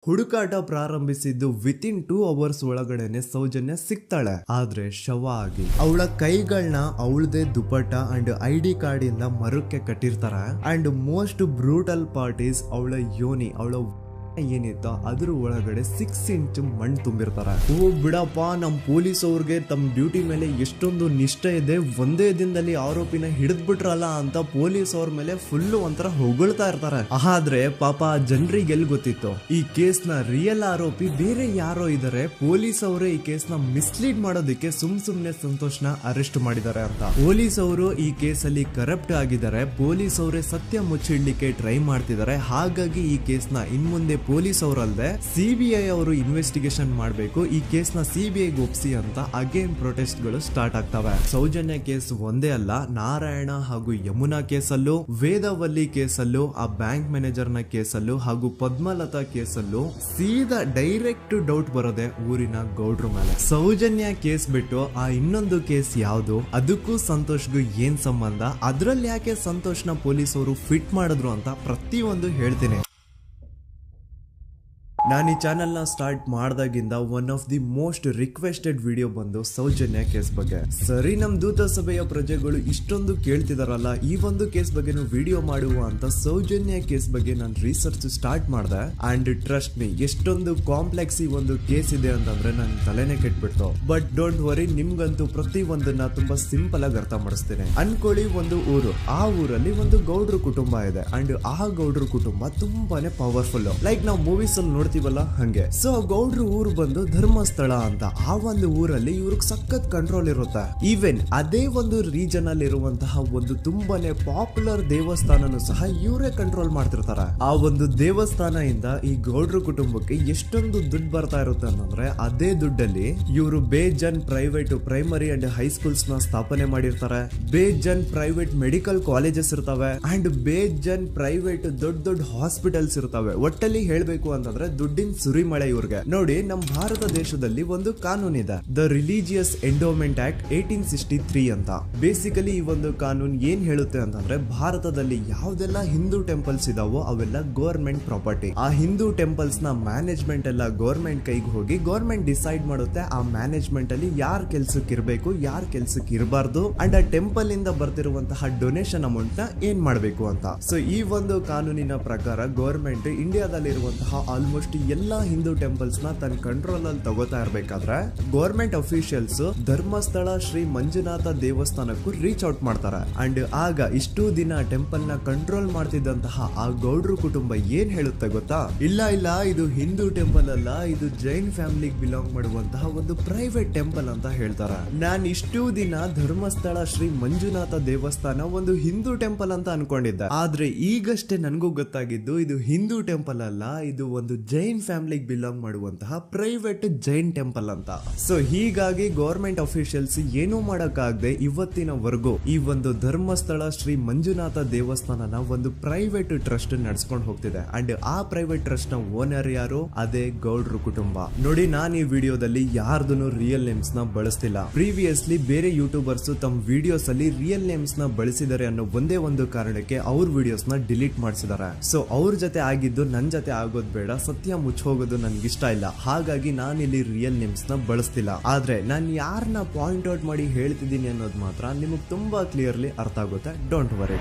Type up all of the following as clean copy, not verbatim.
ಹುಡುಕಾಟ ಪ್ರಾರಂಭಿಸಿದ್ದು within 2 hours ಒಳಗಡೆನೆ ಸೌಜನ್ಯ ಸಿಗ್ತಾಳೆ. ಆದ್ರೆ ಶವ ಆಗಿ ಅವಳ ಕೈಗಳನ್ನ ಅವಳದೇ ದುಪಟ್ಟ ಅಂಡ್ ID ಕಾರ್ಡ್ ಇಂದ ಮರಕ್ಕೆ ಕಟ್ಟಿರ್ತಾರೆ. And most brutal part is ಅವಳ ಯೋನಿ, ಅವಳ ಏನಿತ್ತು ಅದ್ರ ಒಳಗಡೆ 6 ಇಂಚ್ ಮಣ್ಣು ತುಂಬಿರ್ತಾರೆ. ಓ ಬಿಡಪ್ಪ, ನಮ್ ಪೊಲೀಸ್ ಅವ್ರಿಗೆ ತಮ್ಮ ಡ್ಯೂಟಿ ಮೇಲೆ ಎಷ್ಟೊಂದು ನಿಷ್ಠೆ ಇದೆ, ಒಂದೇ ದಿನದಲ್ಲಿ ಆರೋಪಿನ ಹಿಡಿದ್ಬಿಟ್ರಲ್ಲ ಅಂತ ಪೊಲೀಸ್ ಅವ್ರ ಮೇಲೆ ಫುಲ್ ಒಂಥರ ಹೊಗಳ್ತಾ ಇರ್ತಾರೆ. ಆದ್ರೆ ಪಾಪ ಜನರಿಗೆ ಎಲ್ಲಿ ಗೊತ್ತಿತ್ತು ಈ ಕೇಸ್ ನ ರಿಯಲ್ ಆರೋಪಿ ಬೇರೆ ಯಾರೋ ಇದಾರೆ, ಪೊಲೀಸ್ ಅವರೇ ಈ ಕೇಸ್ ನ ಮಿಸ್ಲೀಡ್ ಮಾಡೋದಕ್ಕೆ ಸುಮ್ನೆ ಸಂತೋಷ್ನ ಅರೆಸ್ಟ್ ಮಾಡಿದ್ದಾರೆ ಅಂತ. ಪೊಲೀಸ್ ಅವರು ಈ ಕೇಸ್ ಅಲ್ಲಿ ಕರಪ್ಟ್ ಆಗಿದ್ದಾರೆ, ಪೊಲೀಸ್ ಅವರೇ ಸತ್ಯ ಮುಚ್ಚಿಡ್ಲಿಕ್ಕೆ ಟ್ರೈ ಮಾಡ್ತಿದ್ದಾರೆ. ಹಾಗಾಗಿ ಈ ಕೇಸ್ ನ ಇನ್ಮುಂದೆ ಪೊಲೀಸ್ ಅವರಲ್ಲದೆ CBI ಅವರು ಇನ್ವೆಸ್ಟಿಗೇಷನ್ ಮಾಡಬೇಕು, ಈ ಕೇಸ್ ನ CBI ಒಪ್ಸಿ ಅಂತ ಅಗೇನ್ ಪ್ರೊಟೆಸ್ಟ್ ಗಳು ಸ್ಟಾರ್ಟ್ ಆಗ್ತವೆ. ಸೌಜನ್ಯ ಕೇಸ್ ಒಂದೇ ಅಲ್ಲ, ನಾರಾಯಣ ಹಾಗೂ ಯಮುನಾ ಕೇಸಲ್ಲೂ, ವೇದವಲ್ಲಿ ಕೇಸಲ್ಲೂ, ಆ ಬ್ಯಾಂಕ್ ಮ್ಯಾನೇಜರ್ ನ ಕೇಸಲ್ಲೂ ಹಾಗೂ ಪದ್ಮಲತಾ ಕೇಸಲ್ಲೂ ಸೀದಾ ಡೈರೆಕ್ಟ್ ಡೌಟ್ ಬರೋದೆ ಊರಿನ ಗೌಡ್ರ ಮೇಲೆ. ಸೌಜನ್ಯ ಕೇಸ್ ಬಿಟ್ಟು ಆ ಇನ್ನೊಂದು ಕೇಸ್ ಯಾವುದು, ಅದಕ್ಕೂ ಸಂತೋಷ್ಗೂ ಏನ್ ಸಂಬಂಧ, ಅದ್ರಲ್ಲಿ ಯಾಕೆ ಸಂತೋಷ್ನ ಪೊಲೀಸ್ ಅವರು ಫಿಟ್ ಮಾಡಿದ್ರು ಅಂತ ಪ್ರತಿಯೊಂದು ಹೇಳ್ತೀನಿ. ನಾನು ಈ ಚಾನೆಲ್ ನ ಸ್ಟಾರ್ಟ್ ಮಾಡ್ದಾಗಿಂದ one of the most requested video ಬಂದು ಸೌಜನ್ಯ ಕೇಸ್ ಬಗ್ಗೆ. ಸರಿ, ನಮ್ ದೂತ ಸಭೆಯ ಪ್ರಜೆಗಳು ಇಷ್ಟೊಂದು ಕೇಳ್ತಿದಾರಲ್ಲ, ಈ ಒಂದು ಕೇಸ್ ಬಗ್ಗೆ ವಿಡಿಯೋ ಮಾಡುವ ಅಂತ ಸೌಜನ್ಯ ಕೇಸ್ ಬಗ್ಗೆ ನಾನು ರಿಸರ್ಚ್ ಸ್ಟಾರ್ಟ್ ಮಾಡಿದೆ. ಅಂಡ್ ಟ್ರಸ್ಟ್ ಮೀ, ಎಷ್ಟೊಂದು ಕಾಂಪ್ಲೆಕ್ಸ್ ಈ ಒಂದು ಕೇಸ್ ಇದೆ ಅಂತಂದ್ರೆ ನನ್ ತಲೆನೇ ಕೆಟ್ಬಿಡ್ತು. ಬಟ್ ಡೋಂಟ್ ವರಿ, ನಿಮ್ಗಂತೂ ಪ್ರತಿ ಒಂದನ್ನ ತುಂಬಾ ಸಿಂಪಲ್ ಆಗಿ ಅರ್ಥ ಮಾಡಿಸ್ತೇನೆ. ಅನ್ಕೊಳ್ಳಿ, ಒಂದು ಊರು, ಆ ಊರಲ್ಲಿ ಒಂದು ಗೌಡ್ರ ಕುಟುಂಬ ಇದೆ. ಅಂಡ್ ಆ ಗೌಡ್ರ ಕುಟುಂಬ ತುಂಬಾನೇ ಪವರ್ಫುಲ್, ಲೈಕ್ ನಾವು ಮೂವೀಸ್ ಅಲ್ಲಿ ನೋಡ್ತೀವಲ್ಲ ಹಂಗೆ. ಸೊ ಗೌಡ್ರ ಊರು ಬಂದು ಧರ್ಮಸ್ಥಳ ಅಂತ. ಆ ಒಂದು ಊರಲ್ಲಿ ಇವ್ರಿಗೆ ಸಖತ್ ಕಂಟ್ರೋಲ್ ಇರುತ್ತೆ. ಈವನ್ ಅದೇ ಒಂದು ರೀಜನ್ ಅಲ್ಲಿ ಇರುವಂತಹ ಒಂದು ತುಂಬಾನೇ ಪಾಪ್ಯುಲರ್ ದೇವಸ್ಥಾನನು ಸಹ ಇವರೇ ಕಂಟ್ರೋಲ್ ಮಾಡ್ತಿರ್ತಾರೆ. ಆ ಒಂದು ದೇವಸ್ಥಾನ ಇಂದ ಈ ಗೌಡ್ರ ಕುಟುಂಬಕ್ಕೆ ಎಷ್ಟೊಂದು ದುಡ್ಡು ಬರ್ತಾ ಇರುತ್ತೆ ಅಂತಂದ್ರೆ, ಅದೇ ದುಡ್ಡಲ್ಲಿ ಇವರು ಬೇಜನ್ ಪ್ರೈವೇಟ್ ಪ್ರೈಮರಿ ಅಂಡ್ ಹೈಸ್ಕೂಲ್ಸ್ ನ ಸ್ಥಾಪನೆ ಮಾಡಿರ್ತಾರೆ, ಬೇಜನ್ ಪ್ರೈವೇಟ್ ಮೆಡಿಕಲ್ ಕಾಲೇಜಸ್ ಇರ್ತವೆ, ಅಂಡ್ ಬೇಜನ್ ಪ್ರೈವೇಟ್ ದೊಡ್ಡ ಹಾಸ್ಪಿಟಲ್ಸ್ ಇರ್ತವೆ. ಒಟ್ಟಲ್ಲಿ ಹೇಳ್ಬೇಕು ಅಂತಂದ್ರೆ ದುಡ್ಡಿನ ಸುರಿಮಳೆ ಇವ್ರಿಗೆ. ನೋಡಿ, ನಮ್ಮ ಭಾರತ ದೇಶದಲ್ಲಿ ಒಂದು ಕಾನೂನಿದೆ, ದ ರಿಲಿಜಿಯಸ್ ಎಂಡೋಮೆಂಟ್ ಆಕ್ಟ್ 1863 ಅಂತ. ಬೇಸಿಕಲಿ ಈ ಒಂದು ಕಾನೂನು ಏನ್ ಹೇಳುತ್ತೆ ಅಂತಂದ್ರೆ, ಭಾರತದಲ್ಲಿ ಯಾವ್ದೆಲ್ಲ ಹಿಂದೂ ಟೆಂಪಲ್ಸ್ ಇದಾವೋ ಅವೆಲ್ಲ ಗವರ್ಮೆಂಟ್ ಪ್ರಾಪರ್ಟಿ. ಆ ಹಿಂದೂ ಟೆಂಪಲ್ಸ್ ನ ಮ್ಯಾನೇಜ್ಮೆಂಟ್ ಎಲ್ಲ ಗವರ್ಮೆಂಟ್ ಕೈಗೆ ಹೋಗಿ ಗವರ್ಮೆಂಟ್ ಡಿಸೈಡ್ ಮಾಡುತ್ತೆ ಆ ಮ್ಯಾನೇಜ್ಮೆಂಟ್ ಅಲ್ಲಿ ಯಾರ್ ಕೆಲ್ಸಕ್ಕೆ ಇರಬೇಕು, ಯಾರ್ ಕೆಲ್ಸಕ್ಕೆ ಇರಬಾರ್ದು, ಅಂಡ್ ಆ ಟೆಂಪಲ್ ಇಂದ ಬರ್ತಿರುವಂತಹ ಡೊನೇಷನ್ ಅಮೌಂಟ್ ನ ಏನ್ ಮಾಡಬೇಕು ಅಂತ. ಸೊ ಈ ಒಂದು ಕಾನೂನಿನ ಪ್ರಕಾರ ಗವರ್ಮೆಂಟ್ ಇಂಡಿಯಾದಲ್ಲಿ ಇರುವಂತಹ ಆಲ್ಮೋಸ್ಟ್ ಎಲ್ಲಾ ಹಿಂದೂ ಟೆಂಪಲ್ಸ್ ನ ತನ್ನ ಕಂಟ್ರೋಲ್ ಅಲ್ಲಿ ತಗೋತಾ ಇರ್ಬೇಕಾದ್ರೆ ಗವರ್ಮೆಂಟ್ ಅಫಿಷಿಯಲ್ಸ್ ಧರ್ಮಸ್ಥಳ ಶ್ರೀ ಮಂಜುನಾಥ ದೇವಸ್ಥಾನಕ್ಕೂ ರೀಚ್ ಔಟ್ ಮಾಡ್ತಾರೆ. ಅಂಡ್ ಆಗ ಇಷ್ಟು ದಿನ ಟೆಂಪಲ್ ನ ಕಂಟ್ರೋಲ್ ಮಾಡ್ತಿದ್ದಂತಹ ಆ ಗೌಡ್ರ ಕುಟುಂಬ ಏನ್ ಹೇಳುತ್ತೆ ಗೊತ್ತಾ, ಇಲ್ಲ ಇದು ಹಿಂದೂ ಟೆಂಪಲ್ ಅಲ್ಲ, ಇದು ಜೈನ್ ಫ್ಯಾಮಿಲಿಗೆ ಬಿಲಾಂಗ್ ಮಾಡುವಂತಹ ಒಂದು ಪ್ರೈವೇಟ್ ಟೆಂಪಲ್ ಅಂತ ಹೇಳ್ತಾರೆ. ನಾನು ಇಷ್ಟು ದಿನ ಧರ್ಮಸ್ಥಳ ಶ್ರೀ ಮಂಜುನಾಥ ದೇವಸ್ಥಾನ ಒಂದು ಹಿಂದೂ ಟೆಂಪಲ್ ಅಂತ ಅನ್ಕೊಂಡಿದ್ದೆ. ಆದ್ರೆ ಈಗಷ್ಟೇ ನನಗೂ ಗೊತ್ತಾಗಿದ್ದು ಇದು ಹಿಂದೂ ಟೆಂಪಲ್ ಅಲ್ಲ, ಇದು ಒಂದು ಜೈನ್ ಫ್ಯಾಮಿಲಿಗೆ ಬಿಲಾಂಗ್ ಮಾಡುವಂತಹ ಪ್ರೈವೇಟ್ ಜೈನ್ ಟೆಂಪಲ್ ಅಂತ. ಸೊ ಹೀಗಾಗಿ ಗವರ್ಮೆಂಟ್ ಅಫಿಷಿಯಲ್ಸ್ ಏನೂ ಮಾಡಕ್ಕಾಗದೆ ಇವತ್ತಿನವರೆಗೂ ಈ ಒಂದು ಧರ್ಮಸ್ಥಳ ಶ್ರೀ ಮಂಜುನಾಥ ದೇವಸ್ಥಾನನ ಒಂದು ಪ್ರೈವೇಟ್ ಟ್ರಸ್ಟ್ ನಡೆಸ್ಕೊಂಡು ಹೋಗ್ತಿದೆ. ಅಂಡ್ ಆ ಪ್ರೈವೇಟ್ ಟ್ರಸ್ಟ್ ನ ಓನರ್ ಯಾರು, ಅದೇ ಗೌಡ್ರ ಕುಟುಂಬ. ನೋಡಿ, ನಾನು ಈ ವಿಡಿಯೋದಲ್ಲಿ ಯಾರ್ದು ರಿಯಲ್ ನೇಮ್ಸ್ ನ ಬಳಸ್ತಿಲ್ಲ. ಪ್ರೀವಿಯಸ್ಲಿ ಬೇರೆ ಯೂಟ್ಯೂಬರ್ಸ್ ತಮ್ಮ ವಿಡಿಯೋಸ್ ಅಲ್ಲಿ ರಿಯಲ್ ನೇಮ್ಸ್ ನ ಬಳಸಿದ್ದಾರೆ ಅನ್ನೋ ಒಂದೇ ಒಂದು ಕಾರಣಕ್ಕೆ ಅವ್ರ ವಿಡಿಯೋಸ್ ನ ಡಿಲೀಟ್ ಮಾಡಿಸಿದ್ದಾರೆ. ಸೊ ಅವ್ರ ಜೊತೆ ಆಗಿದ್ದು ನನ್ ಜೊತೆ ಆಗೋದ್ ಬೇಡ, ಸತ್ಯ ಮುಚ್ಚೋಗೋದು ನನ್ಗೆ ಇಷ್ಟ ಇಲ್ಲ. ಹಾಗಾಗಿ ನಾನು ಇಲ್ಲಿ ರಿಯಲ್ ನೇಮ್ಸ್ ನ ಬಳಸ್ತಿಲ್ಲ. ಆದ್ರೆ ನಾನು ಯಾರನ್ನ ಪಾಯಿಂಟ್ ಔಟ್ ಮಾಡಿ ಹೇಳ್ತಿದ್ದೀನಿ ಅನ್ನೋದು ಮಾತ್ರ ನಿಮಗೆ ತುಂಬಾ ಕ್ಲಿಯರ್ಲಿ ಅರ್ಥ ಆಗುತ್ತೆ. Don't worry.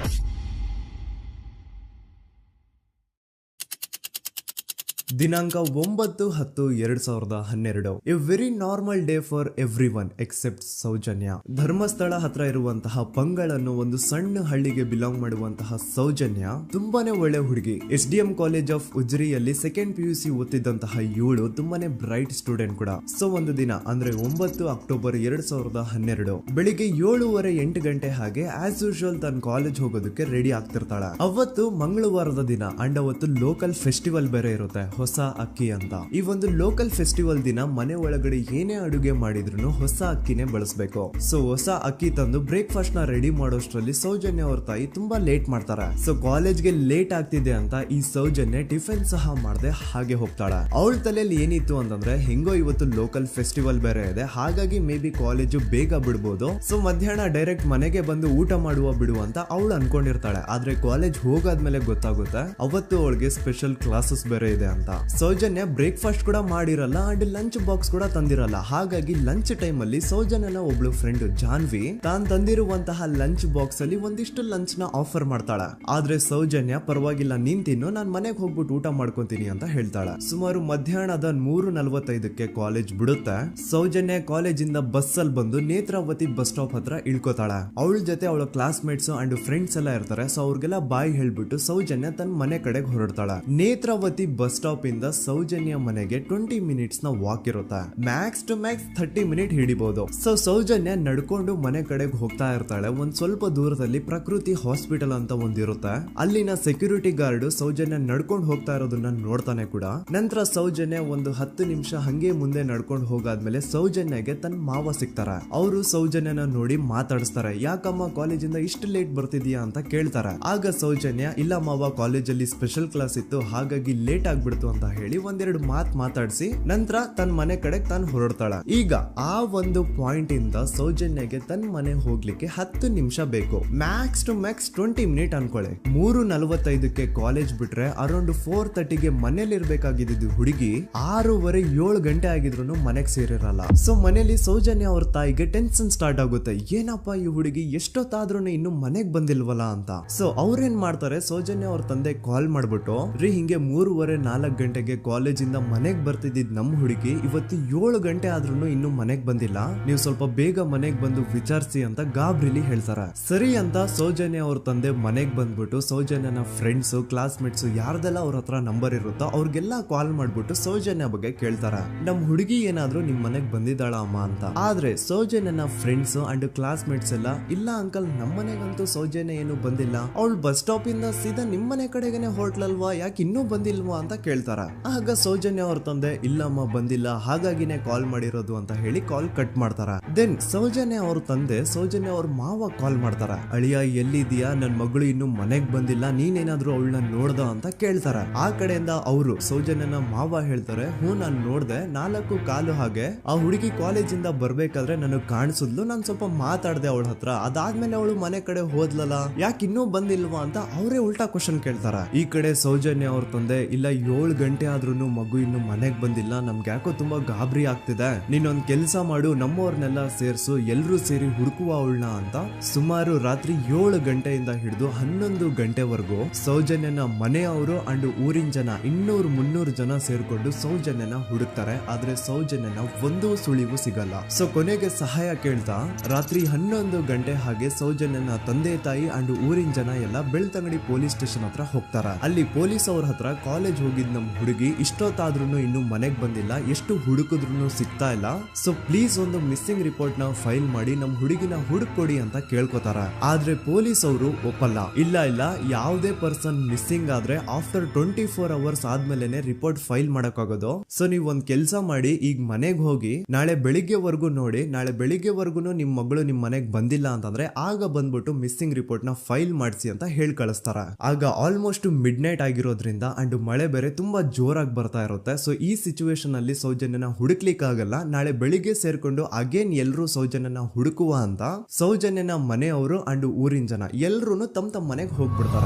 ದಿನಾಂಕ 9/10/2012. A very normal day for every one except Soujanya. Dharmasthala ಹತ್ರ ಇರುವಂತಹ ಪಂಗಳ್ ಅನ್ನೋ ಒಂದು ಸಣ್ಣ ಹಳ್ಳಿಗೆ ಬಿಲಾಂಗ್ ಮಾಡುವಂತಹ ಸೌಜನ್ಯ ತುಂಬಾನೇ ಒಳ್ಳೆ ಹುಡುಗಿ. SDM ಕಾಲೇಜ್ ಆಫ್ ಉಜ್ರಿಯಲ್ಲಿ 2nd PUC ಓದ್ತಿದ್ದಂತಹ ಇವಳು ತುಂಬಾನೇ ಬ್ರೈಟ್ ಸ್ಟೂಡೆಂಟ್ ಕೂಡ. ಸೊ ಒಂದು ದಿನ ಅಂದ್ರೆ 9 ಅಕ್ಟೋಬರ್ 2012 ಬೆಳಿಗ್ಗೆ 7:30-8 ಗಂಟೆ ಹಾಗೆ ಆಸ್ ಯೂಶುವಲ್ ತನ್ನ ಕಾಲೇಜ್ ಹೋಗೋದಕ್ಕೆ ರೆಡಿ ಆಗ್ತಿರ್ತಾಳೆ. ಅವತ್ತು ಮಂಗಳವಾರದ ದಿನ ಅಂಡ್ ಅವತ್ತು ಲೋಕಲ್ ಫೆಸ್ಟಿವಲ್ ಬೇರೆ ಇರುತ್ತೆ, ಹೊಸ ಅಕ್ಕಿ ಅಂತ. ಈ ಒಂದು ಲೋಕಲ್ ಫೆಸ್ಟಿವಲ್ ದಿನ ಮನೆ ಒಳಗಡೆ ಏನೇ ಅಡುಗೆ ಮಾಡಿದ್ರು ಹೊಸ ಅಕ್ಕಿನೇ ಬಳಸಬೇಕು. ಸೊ ಹೊಸ ಅಕ್ಕಿ ತಂದು ಬ್ರೇಕ್ಫಾಸ್ಟ್ ನ ರೆಡಿ ಮಾಡೋಷ್ಟ್ರಲ್ಲಿ ಸೌಜನ್ಯ ಅವ್ರ ತಾಯಿ ತುಂಬಾ ಲೇಟ್ ಮಾಡ್ತಾರೆ. ಸೊ ಕಾಲೇಜ್ಗೆ ಲೇಟ್ ಆಗ್ತಿದೆ ಅಂತ ಈ ಸೌಜನ್ಯ ಟಿಫಿನ್ ಸಹ ಮಾಡದೆ ಹಾಗೆ ಹೋಗ್ತಾಳೆ. ಅವಳ ತಲೆಯಲ್ಲಿ ಏನಿತ್ತು ಅಂತಂದ್ರೆ, ಹೆಂಗೋ ಇವತ್ತು ಲೋಕಲ್ ಫೆಸ್ಟಿವಲ್ ಬೇರೆ ಇದೆ, ಹಾಗಾಗಿ ಮೇ ಬಿ ಕಾಲೇಜು ಬೇಗ ಬಿಡ್ಬೋದು, ಸೊ ಮಧ್ಯಾಹ್ನ ಡೈರೆಕ್ಟ್ ಮನೆಗೆ ಬಂದು ಊಟ ಮಾಡುವ ಬಿಡು ಅಂತ ಅವಳು ಅನ್ಕೊಂಡಿರ್ತಾಳೆ. ಆದ್ರೆ ಕಾಲೇಜ್ ಹೋಗಾದ್ಮೇಲೆ ಗೊತ್ತಾಗುತ್ತೆ ಅವತ್ತು ಅವಳಿಗೆ ಸ್ಪೆಷಲ್ ಕ್ಲಾಸಸ್ ಬೇರೆ ಇದೆ ಅಂತ. ಸೌಜನ್ಯ ಬ್ರೇಕ್ಫಾಸ್ಟ್ ಕೂಡ ಮಾಡಿರಲ್ಲ ಅಂಡ್ ಲಂಚ್ ಬಾಕ್ಸ್ ಕೂಡ ತಂದಿರಲ್ಲ. ಹಾಗಾಗಿ ಲಂಚ್ ಟೈಮ್ ಅಲ್ಲಿ ಸೌಜನ್ಯನ ಒಬ್ಳು ಫ್ರೆಂಡ್ ಜಾನ್ವಿ ತಾನ್ ತಂದಿರುವಂತಹ ಲಂಚ್ ಬಾಕ್ಸ್ ಅಲ್ಲಿ ಒಂದಿಷ್ಟು ಲಂಚ್ ನ ಆಫರ್ ಮಾಡ್ತಾಳ. ಆದ್ರೆ ಸೌಜನ್ಯ ಪರವಾಗಿಲ್ಲ ನೀನ್ ತಿನ್ನು, ನಾನ್ ಮನೆಗೆ ಹೋಗ್ಬಿಟ್ಟು ಊಟ ಮಾಡ್ಕೊಂತೀನಿ ಅಂತ ಹೇಳ್ತಾಳ. ಸುಮಾರು ಮಧ್ಯಾಹ್ನದ 3:45ಕ್ಕೆ ಕಾಲೇಜ್ ಬಿಡುತ್ತೆ. ಸೌಜನ್ಯ ಕಾಲೇಜ್ ಇಂದ ಬಸ್ ಅಲ್ಲಿ ಬಂದು ನೇತ್ರಾವತಿ ಬಸ್ ಸ್ಟಾಪ್ ಹತ್ರ ಇಳ್ಕೋತಾಳ. ಅವಳ ಜೊತೆ ಅವಳ ಕ್ಲಾಸ್ ಮೇಟ್ಸ್ ಅಂಡ್ ಫ್ರೆಂಡ್ಸ್ ಎಲ್ಲ ಇರ್ತಾರೆ. ಸೊ ಅವ್ರಿಗೆಲ್ಲ ಬಾಯ್ ಹೇಳ್ಬಿಟ್ಟು ಸೌಜನ್ಯ ತನ್ನ ಮನೆ ಕಡೆಗೆ ಹೊರಡ್ತಾಳ. ನೇತ್ರಾವತಿ ಬಸ್ ಸ್ಟಾಪ್ ಇಂದ ಸೌಜನ್ಯ ಮನೆಗೆ 20 ಮಿನಿಟ್ಸ್ ನ ವಾಕ್ ಇರುತ್ತೆ. ಮ್ಯಾಕ್ಸ್ ಟು ಮ್ಯಾಕ್ಸ್ 30 ಮಿನಿಟ್ ಹಿಡಿಬಹುದು. ಸೊ ಸೌಜನ್ಯ ನಡ್ಕೊಂಡು ಮನೆ ಕಡೆಗೆ ಹೋಗ್ತಾ ಇರ್ತಾಳೆ. ಒಂದ್ ಸ್ವಲ್ಪ ದೂರದಲ್ಲಿ ಪ್ರಕೃತಿ ಹಾಸ್ಪಿಟಲ್ ಅಂತ ಒಂದಿರುತ್ತೆ. ಅಲ್ಲಿನ ಸೆಕ್ಯೂರಿಟಿ ಗಾರ್ಡ್ ಸೌಜನ್ಯ ನಡ್ಕೊಂಡು ಹೋಗ್ತಾ ಇರೋದನ್ನ ನೋಡ್ತಾನೆ ಕೂಡ. ನಂತರ ಸೌಜನ್ಯ ಒಂದು 10 ನಿಮಿಷ ಹಂಗೆ ಮುಂದೆ ನಡ್ಕೊಂಡು ಹೋಗಾದ್ಮೇಲೆ ಸೌಜನ್ಯಗೆ ತನ್ನ ಮಾವ ಸಿಗ್ತಾರ. ಅವರು ಸೌಜನ್ಯನ ನೋಡಿ ಮಾತಾಡಿಸ್ತಾರೆ. ಯಾಕಮ್ಮ ಕಾಲೇಜಿಂದ ಇಷ್ಟು ಲೇಟ್ ಬರ್ತಿದ್ಯಾ ಅಂತ ಕೇಳ್ತಾರೆ. ಆಗ ಸೌಜನ್ಯ ಇಲ್ಲ ಮಾವ, ಕಾಲೇಜಲ್ಲಿ ಸ್ಪೆಷಲ್ ಕ್ಲಾಸ್ ಇತ್ತು ಹಾಗಾಗಿ ಲೇಟ್ ಆಗ್ಬಿಡ್ತು ಅಂತ ಹೇಳಿ ಒಂದೆರಡು ಮಾತಾಡಿಸಿ ನಂತರ ತನ್ನ ಮನೆ ಕಡೆ ತಾನು ಹೊರಡ್ತಾಳ. ಈಗ ಆ ಒಂದು ಪಾಯಿಂಟ್ ಇಂದ ಸೌಜನ್ಯಗೆ ತನ್ನ ಮನೆ ಹೋಗ್ಲಿಕ್ಕೆ 10 ನಿಮಿಷ ಬೇಕು. ಮ್ಯಾಕ್ಸ್ ಟು ಮ್ಯಾಕ್ಸ್ 20 ಮಿನಿಟ್ ಅನ್ಕೊಳ್ಳಿ. 3:45ಕ್ಕೆ ಕಾಲೇಜ್ ಬಿಟ್ರೆ ಅರೌಂಡ್ 4:30ಗೆ ಮನೇಲಿ ಇರ್ಬೇಕಾಗಿದ್ದು ಹುಡುಗಿ 6:30-7 ಗಂಟೆ ಆಗಿದ್ರು ಮನೆಗೆ ಸೇರಿರಲ್ಲ. ಸೊ ಮನೇಲಿ ಸೌಜನ್ಯ ಅವ್ರ ತಾಯಿಗೆ ಟೆನ್ಷನ್ ಸ್ಟಾರ್ಟ್ ಆಗುತ್ತೆ. ಏನಪ್ಪಾ ಈ ಹುಡುಗಿ ಎಷ್ಟೊತ್ತಾದ್ರೂ ಇನ್ನು ಮನೆಗ್ ಬಂದಿಲ್ವಲ್ಲ ಅಂತ. ಸೊ ಅವ್ರೇನ್ ಮಾಡ್ತಾರೆ, ಸೌಜನ್ಯ ಅವ್ರ ತಂದೆ ಕಾಲ್ ಮಾಡ್ಬಿಟ್ಟು ರೀ ಹಿಂಗೆ 3:30-4 ಗಂಟೆಗೆ ಕಾಲೇಜ್ ಇಂದ ಮನೆಗ್ ಬರ್ತಿದ್ದಿದ್ ನಮ್ ಹುಡುಗಿ ಇವತ್ತು 7 ಗಂಟೆ ಆದ್ರೂ ಇನ್ನು ಮನೆಗ್ ಬಂದಿಲ್ಲ, ನೀವು ಸ್ವಲ್ಪ ಬೇಗ ಮನೆಗ್ ಬಂದು ವಿಚಾರಿಸಿ ಅಂತ ಗಾಬ್ರಿಲಿ ಹೇಳ್ತಾರ. ಸರಿ ಅಂತ ಸೌಜನ್ಯ ಅವ್ರ ತಂದೆ ಮನೆಗ್ ಬಂದ್ಬಿಟ್ಟು ಸೌಜನ್ಯನ ಫ್ರೆಂಡ್ಸ್ ಕ್ಲಾಸ್ ಮೇಟ್ಸ್ ಯಾರ್ದೆಲ್ಲ ಅವ್ರ ಹತ್ರ ನಂಬರ್ ಇರುತ್ತೋ ಅವ್ರಿಗೆಲ್ಲ ಕಾಲ್ ಮಾಡ್ಬಿಟ್ಟು ಸೌಜನ್ಯ ಬಗ್ಗೆ ಕೇಳ್ತಾರ. ನಮ್ ಹುಡುಗಿ ಏನಾದ್ರು ನಿಮ್ ಮನೆಗ್ ಬಂದಿದ್ದಾಳ ಅಮ್ಮ ಅಂತ. ಆದ್ರೆ ಸೌಜನ್ಯನ ಫ್ರೆಂಡ್ಸ್ ಅಂಡ್ ಕ್ಲಾಸ್ ಮೇಟ್ಸ್ ಎಲ್ಲ ಇಲ್ಲ ಅಂಕಲ್ ನಮ್ ಮನೆಗಂತೂ ಸೌಜನ್ಯ ಏನು ಬಂದಿಲ್ಲ, ಅವಳು ಬಸ್ ಸ್ಟಾಪ್ ಇಂದ ಸೀದಾ ನಿಮ್ ಮನೆ ಕಡೆಗೇನೆ ಹೊರಟ್ಲಲ್ವಾ, ಯಾಕೆ ಇನ್ನೂ ಬಂದಿಲ್ವಾ ಅಂತ ಕೇಳ್ತಾರ. ಆಗ ಸೌಜನ್ಯ ಅವ್ರ ತಂದೆ ಇಲ್ಲಮ್ಮ ಬಂದಿಲ್ಲ ಹಾಗಾಗಿನೇ ಕಾಲ್ ಮಾಡಿರೋದು ಅಂತ ಹೇಳಿ ಕಾಲ್ ಕಟ್ ಮಾಡ್ತಾರ. ದೆನ್ ಸೌಜನ್ಯ ಅವ್ರ ತಂದೆ ಸೌಜನ್ಯ ಅವ್ರ ಮಾವ ಕಾಲ್ ಮಾಡ್ತಾರ. ಅಳಿಯ ಎಲ್ಲಿದ್ಯಾ, ನನ್ ಮಗಳು ಇನ್ನು ಮನೆಗ್ ಬಂದಿಲ್ಲ, ನೀನೇನಾದ್ರೂ ಅವಳನ್ನ ನೋಡ್ದ ಅಂತ ಕೇಳ್ತಾರ. ಆ ಕಡೆಯಿಂದ ಅವರು ಸೌಜನ್ಯನ ಮಾವ ಹೇಳ್ತಾರೆ, ಹ್ಞೂ ನಾನ್ ನೋಡ್ದೆ, 4 ಕಾಲು ಹಾಗೆ ಆ ಹುಡುಗಿ ಕಾಲೇಜ್ ಇಂದ ಬರ್ಬೇಕಾದ್ರೆ ನನಗ್ ಕಾಣಿಸಿದ್ಲು, ನಾನ್ ಸ್ವಲ್ಪ ಮಾತಾಡ್ದೆ ಅವಳ ಹತ್ರ, ಅದಾದ್ಮೇಲೆ ಅವಳು ಮನೆ ಕಡೆ ಹೋದ್ಲಲ್ಲ, ಯಾಕೆ ಇನ್ನೂ ಬಂದಿಲ್ವಾ ಅಂತ ಅವರೇ ಉಲ್ಟಾ ಕ್ವಶನ್ ಕೇಳ್ತಾರ. ಈ ಕಡೆ ಸೌಜನ್ಯ ಅವ್ರ ತಂದೆ ಇಲ್ಲ 7 ಗಂಟೆ ಆದ್ರೂ ಮಗು ಇನ್ನು ಮನೆಗ್ ಬಂದಿಲ್ಲ, ನಮ್ಗೆ ಯಾಕೋ ತುಂಬಾ ಗಾಬರಿ ಆಗ್ತಿದೆ, ನೀನೊಂದ್ ಕೆಲ್ಸ ಮಾಡು ನಮ್ಮವ್ರನ್ನೆಲ್ಲ ಸೇರ್ಸು ಎಲ್ರೂ ಸೇರಿ ಹುಡುಕುವ ಅವಳನ್ನ ಅಂತ ಸುಮಾರು ರಾತ್ರಿ 7 ಗಂಟೆಯಿಂದ ಹಿಡಿದು 11 ಗಂಟೆವರೆಗೂ ಸೌಜನ್ಯನ ಮನೆಯವರು ಅಂಡ್ ಊರಿನ ಜನ 200-300 ಜನ ಸೇರ್ಕೊಂಡು ಸೌಜನ್ಯನ ಹುಡುಕ್ತಾರೆ. ಆದ್ರೆ ಸೌಜನ್ಯನ ಒಂದು ಸುಳಿವು ಸಿಗಲ್ಲ. ಸೊ ಕೊನೆಗೆ ಸಹಾಯ ಕೇಳ್ತಾ ರಾತ್ರಿ 11 ಗಂಟೆ ಹಾಗೆ ಸೌಜನ್ಯನ ತಂದೆ ತಾಯಿ ಅಂಡ್ ಊರಿನ ಜನ ಎಲ್ಲ ಬೆಳ್ತಂಗಡಿ ಪೊಲೀಸ್ ಸ್ಟೇಷನ್ ಹತ್ರ ಹೋಗ್ತಾರ. ಅಲ್ಲಿ ಪೊಲೀಸ್ ಅವ್ರ ಹತ್ರ ಕಾಲೇಜ್ ಹೋಗಿದ್ ನಮ್ ಹುಡುಗಿ ಇಷ್ಟೊತ್ತಾದ್ರೂ ಇನ್ನು ಮನೆಗ್ ಬಂದಿಲ್ಲ, ಎಷ್ಟು ಹುಡುಕಿದ್ರು ಸಿಗ್ತಾ ಇಲ್ಲ, ಸೊ ಪ್ಲೀಸ್ ಒಂದು ಮಿಸ್ಸಿಂಗ್ ರಿಪೋರ್ಟ್ ನ ಫೈಲ್ ಮಾಡಿ ನಮ್ ಹುಡುಗಿನ ಹುಡುಕೊಡಿ ಅಂತ ಕೇಳ್ಕೊತಾರ. ಆದ್ರೆ ಪೊಲೀಸ್ ಅವರು ಒಪ್ಪಲ್ಲ. ಇಲ್ಲ ಯಾವುದೇ ಪರ್ಸನ್ ಮಿಸ್ಸಿಂಗ್ ಆದ್ರೆ ಆಫ್ಟರ್ 24 ಅವರ್ಸ್ ಆದ್ಮೇಲೆ ರಿಪೋರ್ಟ್ ಫೈಲ್ ಮಾಡಕ್ಕಾಗೋದು. ಸೊ ನೀವ್ ಒಂದ್ ಕೆಲ್ಸ ಮಾಡಿ, ಈಗ ಮನೆಗ್ ಹೋಗಿ ನಾಳೆ ಬೆಳಿಗ್ಗೆವರೆಗೂ ನೋಡಿ, ನಾಳೆ ಬೆಳಿಗ್ಗೆವರೆಗೂ ನಿಮ್ ಮಗಳು ನಿಮ್ ಮನೆಗ್ ಬಂದಿಲ್ಲ ಅಂತಂದ್ರೆ ಆಗ ಬಂದ್ಬಿಟ್ಟು ಮಿಸ್ಸಿಂಗ್ ರಿಪೋರ್ಟ್ ನ ಫೈಲ್ ಮಾಡಿಸಿ ಅಂತ ಹೇಳಿ ಕಳಿಸ್ತಾರ. ಆಗ ಆಲ್ಮೋಸ್ಟ್ ಮಿಡ್ ನೈಟ್ ಆಗಿರೋದ್ರಿಂದ ಅಂಡ್ ಮಳೆ ಬೇರೆ ತುಂಬಾ ಜೋರಾಗಿ ಬರ್ತಾ ಇರುತ್ತೆ. ಸೊ ಈ ಸಿಚುವೇಶನ್ ಅಲ್ಲಿ ಸೌಜನ್ಯನ ಹುಡುಕ್ಲಿಕ್ಕೆ ಆಗಲ್ಲ. ನಾಳೆ ಬೆಳಿಗ್ಗೆ ಸೇರ್ಕೊಂಡು ಅಗೇನ್ ಎಲ್ರು ಸೌಜನ್ಯನ ಹುಡುಕುವ ಅಂತ ಸೌಜನ್ಯನ ಮನೆಯವರು ಅಂಡ್ ಊರಿನ ಜನ ಎಲ್ರು ತಮ್ಮ ಮನೆಗೆ ಹೋಗ್ಬಿಡ್ತಾರ.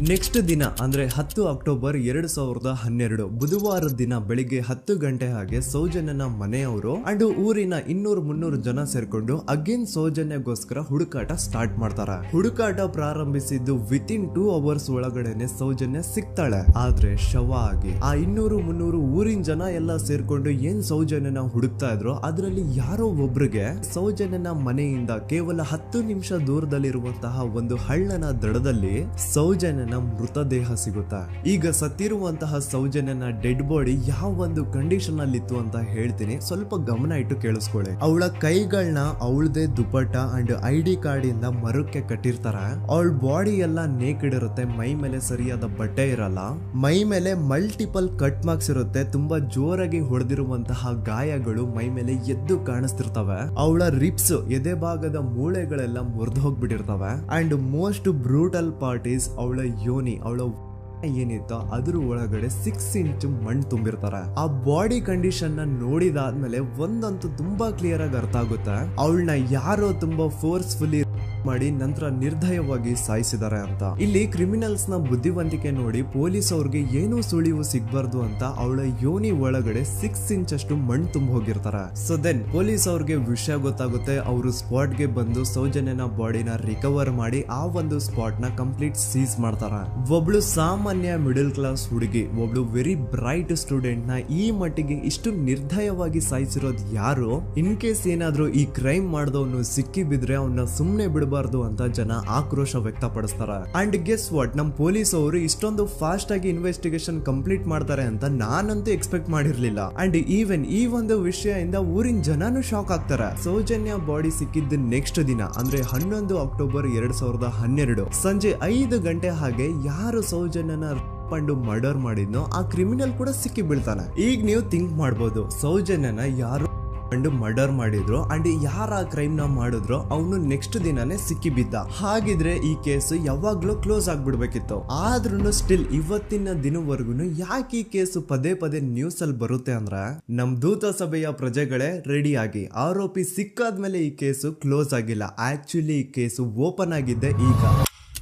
ನೆಕ್ಸ್ಟ್ ದಿನ ಅಂದ್ರೆ 10 ಅಕ್ಟೋಬರ್ 2012 ಬುಧವಾರದ ದಿನ ಬೆಳಿಗ್ಗೆ 10 ಗಂಟೆ ಹಾಗೆ ಸೌಜನ್ಯನ ಮನೆಯವರು ಅಂಡ್ ಊರಿನ 200-300 ಜನ ಸೇರ್ಕೊಂಡು ಅಗೇನ್ ಸೌಜನ್ಯಗೋಸ್ಕರ ಹುಡುಕಾಟ ಸ್ಟಾರ್ಟ್ ಮಾಡ್ತಾರ. ಹುಡುಕಾಟ ಪ್ರಾರಂಭಿಸಿದ್ದು ವಿತಿನ್ 2 ಅವರ್ಸ್ ಒಳಗಡೆನೆ ಸೌಜನ್ಯ ಸಿಗ್ತಾಳೆ. ಆದ್ರೆ ಶವ ಆಗಿ ಆ 200-300 ಊರಿನ ಜನ ಎಲ್ಲ ಸೇರ್ಕೊಂಡು ಏನ್ ಸೌಜನ್ಯನ ಹುಡುಕ್ತಾ ಇದ್ರು ಅದರಲ್ಲಿ ಯಾರೋ ಒಬ್ರಿಗೆ ಸೌಜನ್ಯನ ಮನೆಯಿಂದ ಕೇವಲ 10 ನಿಮಿಷ ದೂರದಲ್ಲಿರುವಂತಹ ಒಂದು ಹಳ್ಳನ ದಡದಲ್ಲಿ ಸೌಜನ್ಯ ಮೃತದೇಹ ಸಿಗುತ್ತಾ. ಈಗ ಸತ್ತಿರುವಂತಹ ಸೌಜನ್ಯನ ಡೆಡ್ ಬಾಡಿ ಯಾವ ಒಂದು ಕಂಡೀಷನ್ ಅಲ್ಲಿ ಇತ್ತು ಅಂತ ಹೇಳ್ತೀನಿ, ಸ್ವಲ್ಪ ಗಮನ ಇಟ್ಟು ಕೇಳಿಸ್ಕೊಳ್ಳಿ. ಅವಳ ಕೈಗಳನ್ನ ಅವಳದೇ ದುಪಟ್ಟ ಅಂಡ್ ID ಕಾರ್ಡ್ ಇಂದ ಮರಕ್ಕೆ ಕಟ್ಟಿರ್ತಾರ. ಅವಳ ಬಾಡಿ ಎಲ್ಲ ನೇಕೆಡ್ ಇರುತ್ತೆ, ಮೈ ಮೇಲೆ ಸರಿಯಾದ ಬಟ್ಟೆ ಇರಲ್ಲ, ಮೈ ಮೇಲೆ ಮಲ್ಟಿಪಲ್ ಕಟ್ ಮಾರ್ಕ್ಸ್ ಇರುತ್ತೆ, ತುಂಬಾ ಜೋರಾಗಿ ಹೊಡೆದಿರುವಂತಹ ಗಾಯಗಳು ಮೈ ಮೇಲೆ ಎದ್ದು ಕಾಣಿಸ್ತಿರ್ತವೆ. ಅವಳ ರಿಪ್ಸ್ ಎದೆ ಭಾಗದ ಮೂಳೆಗಳೆಲ್ಲ ಮುರಿದು ಹೋಗ್ಬಿಟ್ಟಿರ್ತವೆ. And most brutal part is ಅವಳ ಯೋನಿ, ಅವಳ ಏನಿತ್ತು ಅದ್ರ ಒಳಗಡೆ 6 ಇಂಚ್ ಮಣ್ಣು ತುಂಬಿರ್ತಾರೆ. ಆ ಬಾಡಿ ಕಂಡೀಷನ್ ನ ನೋಡಿದಾದ್ಮೇಲೆ ಒಂದಂತೂ ತುಂಬಾ ಕ್ಲಿಯರ್ ಆಗಿ ಅರ್ಥ ಆಗುತ್ತೆ, ಅವಳನ್ನ ಯಾರೋ ತುಂಬಾ ಫೋರ್ಸ್ಫುಲಿ ಮಾಡಿ ನಂತರ ನಿರ್ದಯವಾಗಿ ಸಾಯಿಸಿದ್ದಾರೆ ಅಂತ. ಇಲ್ಲಿ ಕ್ರಿಮಿನಲ್ಸ್ ನ ಬುದ್ಧಿವಂತಿಕೆ ನೋಡಿ ಪೊಲೀಸ್ ಅವ್ರಿಗೆ ಏನೂ ಸುಳಿವು ಸಿಗ್ಬಾರ್ದು ಅಂತ ಅವಳ ಯೋನಿ ಒಳಗಡೆ 6 ಇಂಚ್ ಅಷ್ಟು ಮಣ್ಣು ತುಂಬ ಹೋಗಿರ್ತಾರೆ. ಸೊ ದೆನ್ ಪೊಲೀಸ್ ಅವ್ರಿಗೆ ವಿಷಯ ಗೊತ್ತಾಗುತ್ತೆ. ಅವರು ಸ್ಪಾಟ್ ಗೆ ಬಂದು ಸೌಜನ್ಯನ ಬಾಡಿನ ರಿಕವರ್ ಮಾಡಿ ಆ ಒಂದು ಸ್ಪಾಟ್ ನ ಕಂಪ್ಲೀಟ್ ಸೀಸ್ ಮಾಡ್ತಾರೆ. ಒಬ್ಳು ಸಾಮಾನ್ಯ ಮಿಡಲ್ ಕ್ಲಾಸ್ ಹುಡುಗಿ, ಒಬ್ಳು ವೆರಿ ಬ್ರೈಟ್ ಸ್ಟೂಡೆಂಟ್ ನ ಈ ಮಟ್ಟಿಗೆ ಇಷ್ಟು ನಿರ್ದಯವಾಗಿ ಸಾಯಿಸಿರೋದು ಯಾರು? ಇನ್ ಕೇಸ್ ಏನಾದ್ರೂ ಈ ಕ್ರೈಮ್ ಮಾಡಿದವನು ಸಿಕ್ಕಿ ಬಿದ್ರೆ ಅವನ್ನ ಸುಮ್ನೆ ಬಿಡಬಾರ್ದು ಅಂತ ಜನ ಆಕ್ರೋಶ ವ್ಯಕ್ತಪಡಿಸ್ತಾರೆ. ಅಂಡ್ ಗೆಸ್ ವಾಟ್, ನಮ್ ಪೊಲೀಸ್ ಅವರು ಇಷ್ಟೊಂದು ಫಾಸ್ಟ್ ಆಗಿ ಇನ್ವೆಸ್ಟಿಗೇಷನ್ ಕಂಪ್ಲೀಟ್ ಮಾಡ್ತಾರೆ ಅಂತ ನಾನಂತೂ ಎಕ್ಸ್ಪೆಕ್ಟ್ ಮಾಡಿರ್ಲಿಲ್ಲ. ಅಂಡ್ ಈವನ್ ಈ ಒಂದು ವಿಷಯದಿಂದ ಊರಿನ ಜನನು ಶಾಕ್ ಆಗ್ತಾರೆ. ಸೌಜನ್ಯ ಬಾಡಿ ಸಿಕ್ಕಿದ್ದ ನೆಕ್ಸ್ಟ್ ದಿನ ಅಂದ್ರೆ 11 ಅಕ್ಟೋಬರ್ 2012 ಸಂಜೆ 5 ಗಂಟೆ ಹಾಗೆ ಯಾರು ಸೌಜನ್ಯನ ಪಂಡು ಮರ್ಡರ್ ಮಾಡಿದ್ನೋ ಆ ಕ್ರಿಮಿನಲ್ ಕೂಡ ಸಿಕ್ಕಿ ಬೀಳ್ತಾನೆ. ಈಗ ನೀವು ಥಿಂಕ್ ಮಾಡ್ಬೋದು, ಸೌಜನ್ಯನ ಯಾರು ಮರ್ಡರ್ ಮಾಡಿದ್ರು ಅಂಡ್ ಯಾರ ಕ್ರೈಮ್ ನ ಮಾಡಿದ್ರು ಅವನು ನೆಕ್ಸ್ಟ್ ದಿನಾನೇ ಸಿಕ್ಕಿ ಬಿದ್ದ. ಹಾಗಿದ್ರೆ ಈ ಕೇಸ್ ಯಾವಾಗ್ಲೂ ಕ್ಲೋಸ್ ಆಗ್ಬಿಡ್ಬೇಕಿತ್ತು. ಆದ್ರೂ ಸ್ಟಿಲ್ ಇವತ್ತಿನ ದಿನವರೆಗೂ ಯಾಕೆ ಈ ಕೇಸ್ ಪದೇ ಪದೇ ನ್ಯೂಸ್ ಅಲ್ಲಿ ಬರುತ್ತೆ ಅಂದ್ರೆ, ನಮ್ ದೂತ ಸಭೆಯ ಪ್ರಜೆಗಳೇ ರೆಡಿ ಆಗಿ, ಆರೋಪಿ ಸಿಕ್ಕಾದ್ಮೇಲೆ ಈ ಕೇಸು ಕ್ಲೋಸ್ ಆಗಿಲ್ಲ. ಆಕ್ಚುಲಿ ಈ ಕೇಸು ಓಪನ್ ಆಗಿದ್ದೆ ಈಗ.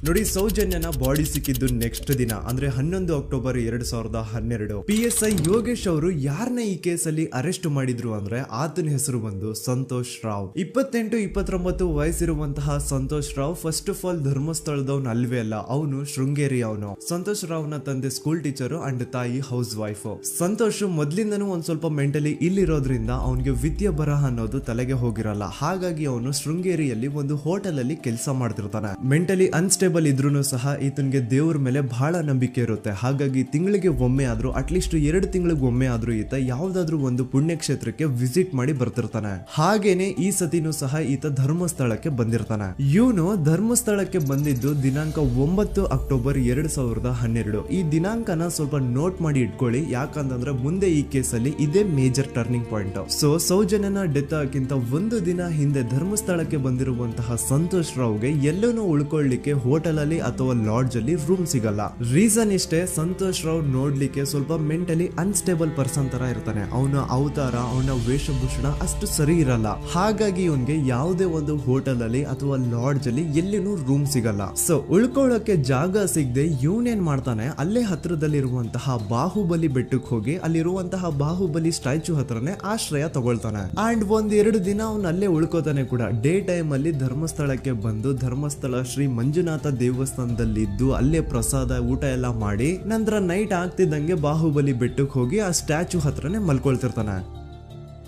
ನೋಡಿ, ಸೌಜನ್ಯನ ಬಾಡಿ ಸಿಕ್ಕಿದ್ದು ನೆಕ್ಸ್ಟ್ ದಿನ ಅಂದ್ರೆ 11 ಅಕ್ಟೋಬರ್ 2012 PSI ಯೋಗೇಶ್ ಅವರು ಯಾರನ್ನ ಈ ಕೇಸಲ್ಲಿ ಅರೆಸ್ಟ್ ಮಾಡಿದ್ರು ಅಂದ್ರೆ ಆತನ ಹೆಸರು ಬಂದು ಸಂತೋಷ್ ರಾವ್. 28-29 ವಯಸ್ಸಿರುವಂತಹ Santosh Rao first of all ಧರ್ಮಸ್ಥಳದವನು ಅಲ್ವೇ ಅಲ್ಲ, ಅವನು ಶೃಂಗೇರಿ ಅವನು. ಸಂತೋಷ್ ರಾವ್ ನ ತಂದೆ ಸ್ಕೂಲ್ ಟೀಚರು ಅಂಡ್ ತಾಯಿ ಹೌಸ್ ವೈಫ್. ಸಂತೋಷ್ ಮೊದ್ಲಿಂದನೂ ಒಂದ್ ಸ್ವಲ್ಪ ಮೆಂಟಲಿ ಇಲ್ಲಿರೋದ್ರಿಂದ ಅವನಿಗೆ ವಿದ್ಯೆ ಬರಹ ಅನ್ನೋದು ತಲೆಗೆ ಹೋಗಿರಲ್ಲ. ಹಾಗಾಗಿ ಅವನು ಶೃಂಗೇರಿಯಲ್ಲಿ ಒಂದು ಹೋಟೆಲ್ ಅಲ್ಲಿ ಕೆಲಸ ಮಾಡ್ತಿರ್ತಾನೆ. ಮೆಂಟಲಿ ಅನ್ಸ್ಟೇಬಲ್ ಇದ್ರೂ ಸಹ ಈತನಿಗೆ ದೇವ್ರ ಮೇಲೆ ಬಹಳ ನಂಬಿಕೆ ಇರುತ್ತೆ. ಹಾಗಾಗಿ ತಿಂಗಳಿಗೆ ಒಮ್ಮೆ ಆದ್ರೂ, ಅಟ್ಲೀಸ್ಟ್ 2 ತಿಂಗಳಿಗೆ ಒಮ್ಮೆ ಆದ್ರೂ ಈತ ಯಾವ್ದಾದ್ರು ಒಂದು ಪುಣ್ಯಕ್ಷೇತ್ರಕ್ಕೆ ವಿಸಿಟ್ ಮಾಡಿ ಬರ್ತಿರ್ತಾನೆ. ಹಾಗೇನೆ ಈ ಸತಿನೂ ಸಹ ಈತ ಧರ್ಮಸ್ಥಳಕ್ಕೆ ಬಂದಿರ್ತಾನೆ. ಇವನು ಧರ್ಮಸ್ಥಳಕ್ಕೆ ಬಂದಿದ್ದು ದಿನಾಂಕ 9 ಅಕ್ಟೋಬರ್ 2012. ಈ ದಿನಾಂಕನ ಸ್ವಲ್ಪ ನೋಟ್ ಮಾಡಿ ಇಟ್ಕೊಳ್ಳಿ, ಯಾಕಂತಂದ್ರೆ ಮುಂದೆ ಈ ಕೇಸಲ್ಲಿ ಇದೇ ಮೇಜರ್ ಟರ್ನಿಂಗ್ ಪಾಯಿಂಟ್. ಸೊ ಸೌಜನ್ಯನ ಡೆತ್ ಆಗಿಂತ ಒಂದು ದಿನ ಹಿಂದೆ ಧರ್ಮಸ್ಥಳಕ್ಕೆ ಬಂದಿರುವಂತಹ ಸಂತೋಷ್ ರಾವ್ಗೆ ಎಲ್ಲೂ ಉಳ್ಕೊಳ್ಳಿಕ್ಕೆ ಹೋಟೆಲ್ ಅಲ್ಲಿ ಅಥವಾ ಲಾಡ್ಜ್ ಅಲ್ಲಿ ರೂಮ್ ಸಿಗಲ್ಲ. ರೀಸನ್ ಇಷ್ಟೇ, ಸಂತೋಷ್ ರಾವ್ ನೋಡ್ಲಿಕ್ಕೆ ಸ್ವಲ್ಪ ಮೆಂಟಲಿ ಅನ್ಸ್ಟೇಬಲ್ ಪರ್ಸನ್ ತರ ಇರ್ತಾನೆ. ಅವನ ಅವತಾರ, ಅವನ ವೇಷಭೂಷಣ ಅಷ್ಟು ಸರಿ ಇರಲ್ಲ. ಹಾಗಾಗಿ ಇವನ್ಗೆ ಯಾವುದೇ ಒಂದು ಹೋಟೆಲ್ ಅಲ್ಲಿ ಅಥವಾ ಲಾಡ್ಜ್ ಅಲ್ಲಿ ಎಲ್ಲಿನೂ ರೂಮ್ ಸಿಗಲ್ಲ. ಸೊ ಉಳ್ಕೊಳ್ಳೋಕೆ ಜಾಗ ಸಿಗದೆ ಇವನೇನ್ ಮಾಡ್ತಾನೆ, ಅಲ್ಲೇ ಹತ್ರದಲ್ಲಿರುವಂತಹ ಬಾಹುಬಲಿ ಬೆಟ್ಟಕ್ಕೆ ಹೋಗಿ ಅಲ್ಲಿರುವಂತಹ ಬಾಹುಬಲಿ ಸ್ಟ್ಯಾಚು ಹತ್ರನೇ ಆಶ್ರಯ ತಗೊಳ್ತಾನೆ. ಅಂಡ್ 1-2 ದಿನ ಅವನು ಅಲ್ಲೇ ಉಳ್ಕೋತಾನೆ ಕೂಡ. ಡೇ ಟೈಮ್ ಅಲ್ಲಿ ಧರ್ಮಸ್ಥಳಕ್ಕೆ ಬಂದು ಧರ್ಮಸ್ಥಳ ಶ್ರೀ ಮಂಜುನಾಥ ದೇವಸ್ಥಾನದಲ್ಲಿದ್ದು ಅಲ್ಲೇ ಪ್ರಸಾದ ಊಟ ಎಲ್ಲ ಮಾಡಿ ನಂತರ ನೈಟ್ ಆಗ್ತಿದ್ದಂಗೆ ಬಾಹುಬಲಿ ಬೆಟ್ಟಕ್ಕೆ ಹೋಗಿ ಆ ಸ್ಟ್ಯಾಚು ಹತ್ರನೇ ಮಲ್ಕೊಳ್ತಿರ್ತಾನೆ.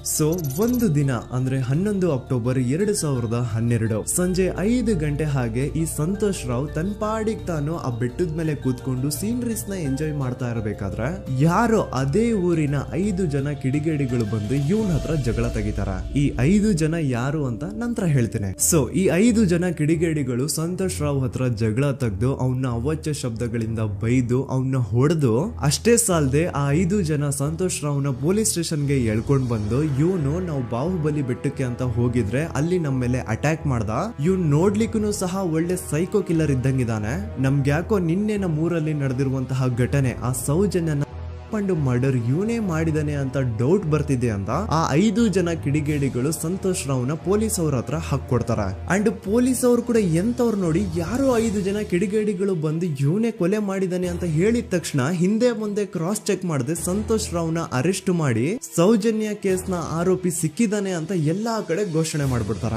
ಸೊ ಒಂದು ದಿನ ಅಂದ್ರೆ 11 ಅಕ್ಟೋಬರ್ 2012 ಸಂಜೆ 5 ಗಂಟೆ ಹಾಗೆ ಈ ಸಂತೋಷ್ ರಾವ್ ತನ್ನ ಪಾಡಿಗೆ ತಾನು ಆ ಬೆಟ್ಟದ ಮೇಲೆ ಕೂತ್ಕೊಂಡು ಸೀನರೀಸ್ ನ ಎಂಜಾಯ್ ಮಾಡ್ತಾ ಇರಬೇಕಾದ್ರೆ ಯಾರೋ ಅದೇ ಊರಿನ 5 ಜನ ಕಿಡಿಗೇಡಿಗಳು ಬಂದು ಇವನ್ ಹತ್ರ ಜಗಳ ತೆಗಿತಾರ. ಈ 5 ಜನ ಯಾರು ಅಂತ ನಂತರ ಹೇಳ್ತೇನೆ. ಸೊ ಈ 5 ಜನ ಕಿಡಿಗೇಡಿಗಳು ಸಂತೋಷ್ ರಾವ್ ಹತ್ರ ಜಗಳ ತೆಗೆದು ಅವನ ಅವಾಚ್ಯ ಶಬ್ದಗಳಿಂದ ಬೈದು ಅವನ್ನ ಹೊಡೆದು, ಅಷ್ಟೇ ಸಾಲದೆ ಆ 5 ಜನ ಸಂತೋಷ್ ರಾವ್ನ ಪೊಲೀಸ್ ಸ್ಟೇಷನ್ಗೆ ಎಳ್ಕೊಂಡ್ ಬಂದು ಇವನು ನಾವು ಬಾಹುಬಲಿ ಬೆಟ್ಟಕ್ಕೆ ಅಂತ ಹೋಗಿದ್ರೆ ಅಲ್ಲಿ ನಮ್ಮ ಮೇಲೆ ಅಟ್ಯಾಕ್ ಮಾಡ್ದ, ಇವ್ನು ನೋಡ್ಲಿಕ್ಕೂ ಸಹ ಒಳ್ಳೆ ಸೈಕೋ ಕಿಲ್ಲರ್ ಇದ್ದಂಗಿದಾನೆ, ನಮ್ಗೆ ಯಾಕೋ ನಿನ್ನೆ ನಮ್ಮೂರಲ್ಲಿ ನಡೆದಿರುವಂತಹ ಘಟನೆ ಆ ಸೌಜನ್ಯನ ಮರ್ಡರ್ ಇವನೇ ಮಾಡಿದಾನೆ ಅಂತ ಡೌಟ್ ಬರ್ತಿದೆ ಅಂತ ಆ 5 ಜನ ಕಿಡಿಗೇಡಿಗಳು ಸಂತೋಷ್ ರಾವ್ನ ಪೊಲೀಸ್ ಅವ್ರ ಹತ್ರ ಹಾಕೊಡ್ತಾರೆ. ಅಂಡ್ ಪೊಲೀಸ್ ಅವರು ಕೂಡ ಎಂತವ್ರು ನೋಡಿ, ಯಾರೋ 5 ಜನ ಕಿಡಿಗೇಡಿಗಳು ಬಂದು ಇವನೇ ಕೊಲೆ ಮಾಡಿದಾನೆ ಅಂತ ಹೇಳಿದ ತಕ್ಷಣ ಹಿಂದೆ ಮುಂದೆ ಕ್ರಾಸ್ ಚೆಕ್ ಮಾಡದೆ ಸಂತೋಷ್ ರಾವ್ನ ಅರೆಸ್ಟ್ ಮಾಡಿ ಸೌಜನ್ಯ ಕೇಸ್ನ ಆರೋಪಿ ಸಿಕ್ಕಿದಾನೆ ಅಂತ ಎಲ್ಲಾ ಕಡೆ ಘೋಷಣೆ ಮಾಡ್ಬಿಡ್ತಾರ.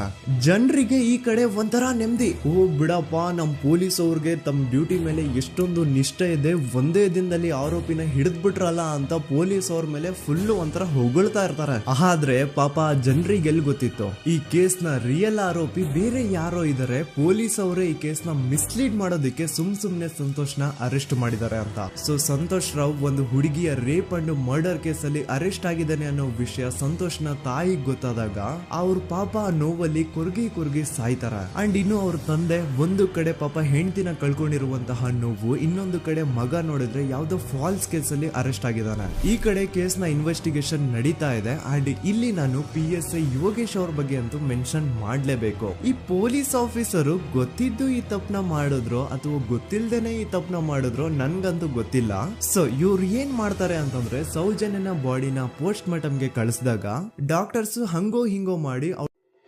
ಜನರಿಗೆ ಈ ಕಡೆ ಒಂಥರ ನೆಮ್ಮದಿ, ಓ ಬಿಡಪ್ಪ ನಮ್ ಪೊಲೀಸ್ ಅವ್ರಿಗೆ ತಮ್ಮ ಡ್ಯೂಟಿ ಮೇಲೆ ಎಷ್ಟೊಂದು ನಿಷ್ಠೆ ಇದೆ, ಒಂದೇ ದಿನದಲ್ಲಿ ಆರೋಪಿನ ಹಿಡಿದ್ಬಿಟ್ರಲ್ಲ ಅಂತ ಪೊಲೀಸ್ ಅವ್ರ ಮೇಲೆ ಫುಲ್ ಒಂಥರ ಹೊಗಳ್ತಾ ಇರ್ತಾರೆ. ಆದ್ರೆ ಪಾಪ ಜನರಿಗೆ ಎಲ್ಲಿ ಗೊತ್ತಿತ್ತು ಈ ಕೇಸ್ ನ ರಿಯಲ್ ಆರೋಪಿ ಬೇರೆ ಯಾರೋ ಇದಾರೆ, ಪೊಲೀಸ್ ಅವರೇ ಈ ಕೇಸ್ ನ ಮಿಸ್ಲೀಡ್ ಮಾಡೋದಕ್ಕೆ ಸುಮ್ನೆ ಸಂತೋಷ್ ನ ಅರೆಸ್ಟ್ ಮಾಡಿದ್ದಾರೆ ಅಂತ. ಸೊ ಸಂತೋಷ್ ರಾವ್ ಒಂದು ಹುಡುಗಿಯ ರೇಪ್ ಅಂಡ್ ಮರ್ಡರ್ ಕೇಸ್ ಅಲ್ಲಿ ಅರೆಸ್ಟ್ ಆಗಿದ್ದಾನೆ ಅನ್ನೋ ವಿಷಯ ಸಂತೋಷ್ ನ ತಾಯಿಗೆ ಗೊತ್ತಾದಾಗ ಅವ್ರ ಪಾಪ ನೋವಲ್ಲಿ ಕುರ್ಗಿ ಸಾಯ್ತಾರ. ಅಂಡ್ ಇನ್ನು ಅವ್ರ ತಂದೆ ಒಂದು ಕಡೆ ಪಾಪ ಹೆಂಡತಿನ ಕಳ್ಕೊಂಡಿರುವಂತಹ ನೋವು, ಇನ್ನೊಂದು ಕಡೆ ಮಗ ನೋಡಿದ್ರೆ ಯಾವ್ದೋ ಫಾಲ್ಸ್ ಕೇಸ್ ಅಲ್ಲಿ ಅರೆಸ್ಟ್ ಆಗಿದ್ದಾನೆ. ಈ ಕಡೆ ಕೇಸ್ ನ ಇನ್ವೆಸ್ಟಿಗೇಷನ್ ನಡೀತಾ ಇದೆ. ಅಂಡ್ ಇಲ್ಲಿ ನಾನು PSI ಯೋಗೇಶ್ ಅವ್ರ ಬಗ್ಗೆ ಅಂತೂ ಮೆನ್ಷನ್ ಮಾಡ್ಲೇಬೇಕು. ಈ ಪೊಲೀಸ್ ಆಫೀಸರು ಗೊತ್ತಿದ್ದು ಈ ತಪ್ಪನ ಮಾಡಿದ್ರು ಅಥವಾ ಗೊತ್ತಿಲ್ದೇನೆ ಈ ತಪ್ಪನ ಮಾಡಿದ್ರು ನನ್ಗಂತೂ ಗೊತ್ತಿಲ್ಲ. ಸೊ ಇವ್ರು ಏನ್ ಮಾಡ್ತಾರೆ ಅಂತಂದ್ರೆ ಸೌಜನ್ಯನ ಬಾಡಿನ ಪೋಸ್ಟ್ ಮಾರ್ಟಮ್ ಗೆ ಕಳಿಸಿದಾಗ ಡಾಕ್ಟರ್ಸ್ ಹಂಗೋ ಹಿಂಗೋ ಮಾಡಿ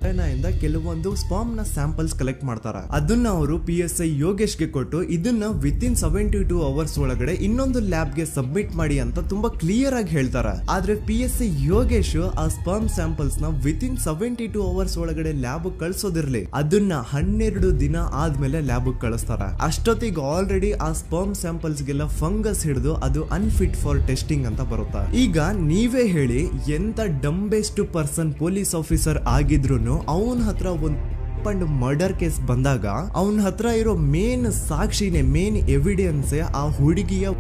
ಇಂದ ಕೆಲವೊಂದು ಸ್ಪರ್ಮ್ ನ ಸ್ಯಾಂಪಲ್ಸ್ ಕಲೆಕ್ಟ್ ಮಾಡ್ತಾರ. ಅದನ್ನ ಅವರು PSI ಯೋಗೇಶ್ಗೆ ಕೊಟ್ಟು ಇದನ್ನ ವಿತಿನ್ 72 ಅವರ್ಸ್ ಒಳಗಡೆ ಇನ್ನೊಂದು ಲ್ಯಾಬ್ ಗೆ ಸಬ್ಮಿಟ್ ಮಾಡಿ ಅಂತ ತುಂಬಾ ಕ್ಲಿಯರ್ ಆಗಿ ಹೇಳ್ತಾರೆ. ಆದ್ರೆ PSI ಯೋಗೇಶ್ ಆ ಸ್ಪರ್ಮ್ ಸ್ಯಾಂಪಲ್ಸ್ ನ ವಿತಿನ್ 72 ಅವರ್ಸ್ ಒಳಗಡೆ ಲ್ಯಾಬ್ ಕಳ್ಸೋದಿರ್ಲಿ, ಅದನ್ನ 12 ದಿನ ಆದ್ಮೇಲೆ ಲ್ಯಾಬ್ ಕಳಿಸ್ತಾರ. ಅಷ್ಟೊತ್ತಿಗೆ ಆಲ್ರೆಡಿ ಆ ಸ್ಪರ್ಮ್ ಸ್ಯಾಂಪಲ್ಸ್ ಗೆಲ್ಲ ಫಂಗಸ್ ಹಿಡಿದು ಅದು ಅನ್ಫಿಟ್ ಫಾರ್ ಟೆಸ್ಟಿಂಗ್ ಅಂತ ಬರುತ್ತೆ. ಈಗ ನೀವೇ ಹೇಳಿ, ಎಂತ ಡಂಬೆಸ್ಟ್ ಪರ್ಸನ್ ಪೊಲೀಸ್ ಆಫೀಸರ್ ಆಗಿದ್ರು ಅವನ ಹತ್ರ ಒಂದು ಮರ್ಡರ್ ಕೇಸ್ ಬಂದಾಗ ಅವನ ಹತ್ರ ಇರೋ ಮೇನ್ ಸಾಕ್ಷಿನೇ, ಮೇನ್ ಎವಿಡೆನ್ಸ್ ಆ ಹುಡುಗಿಯ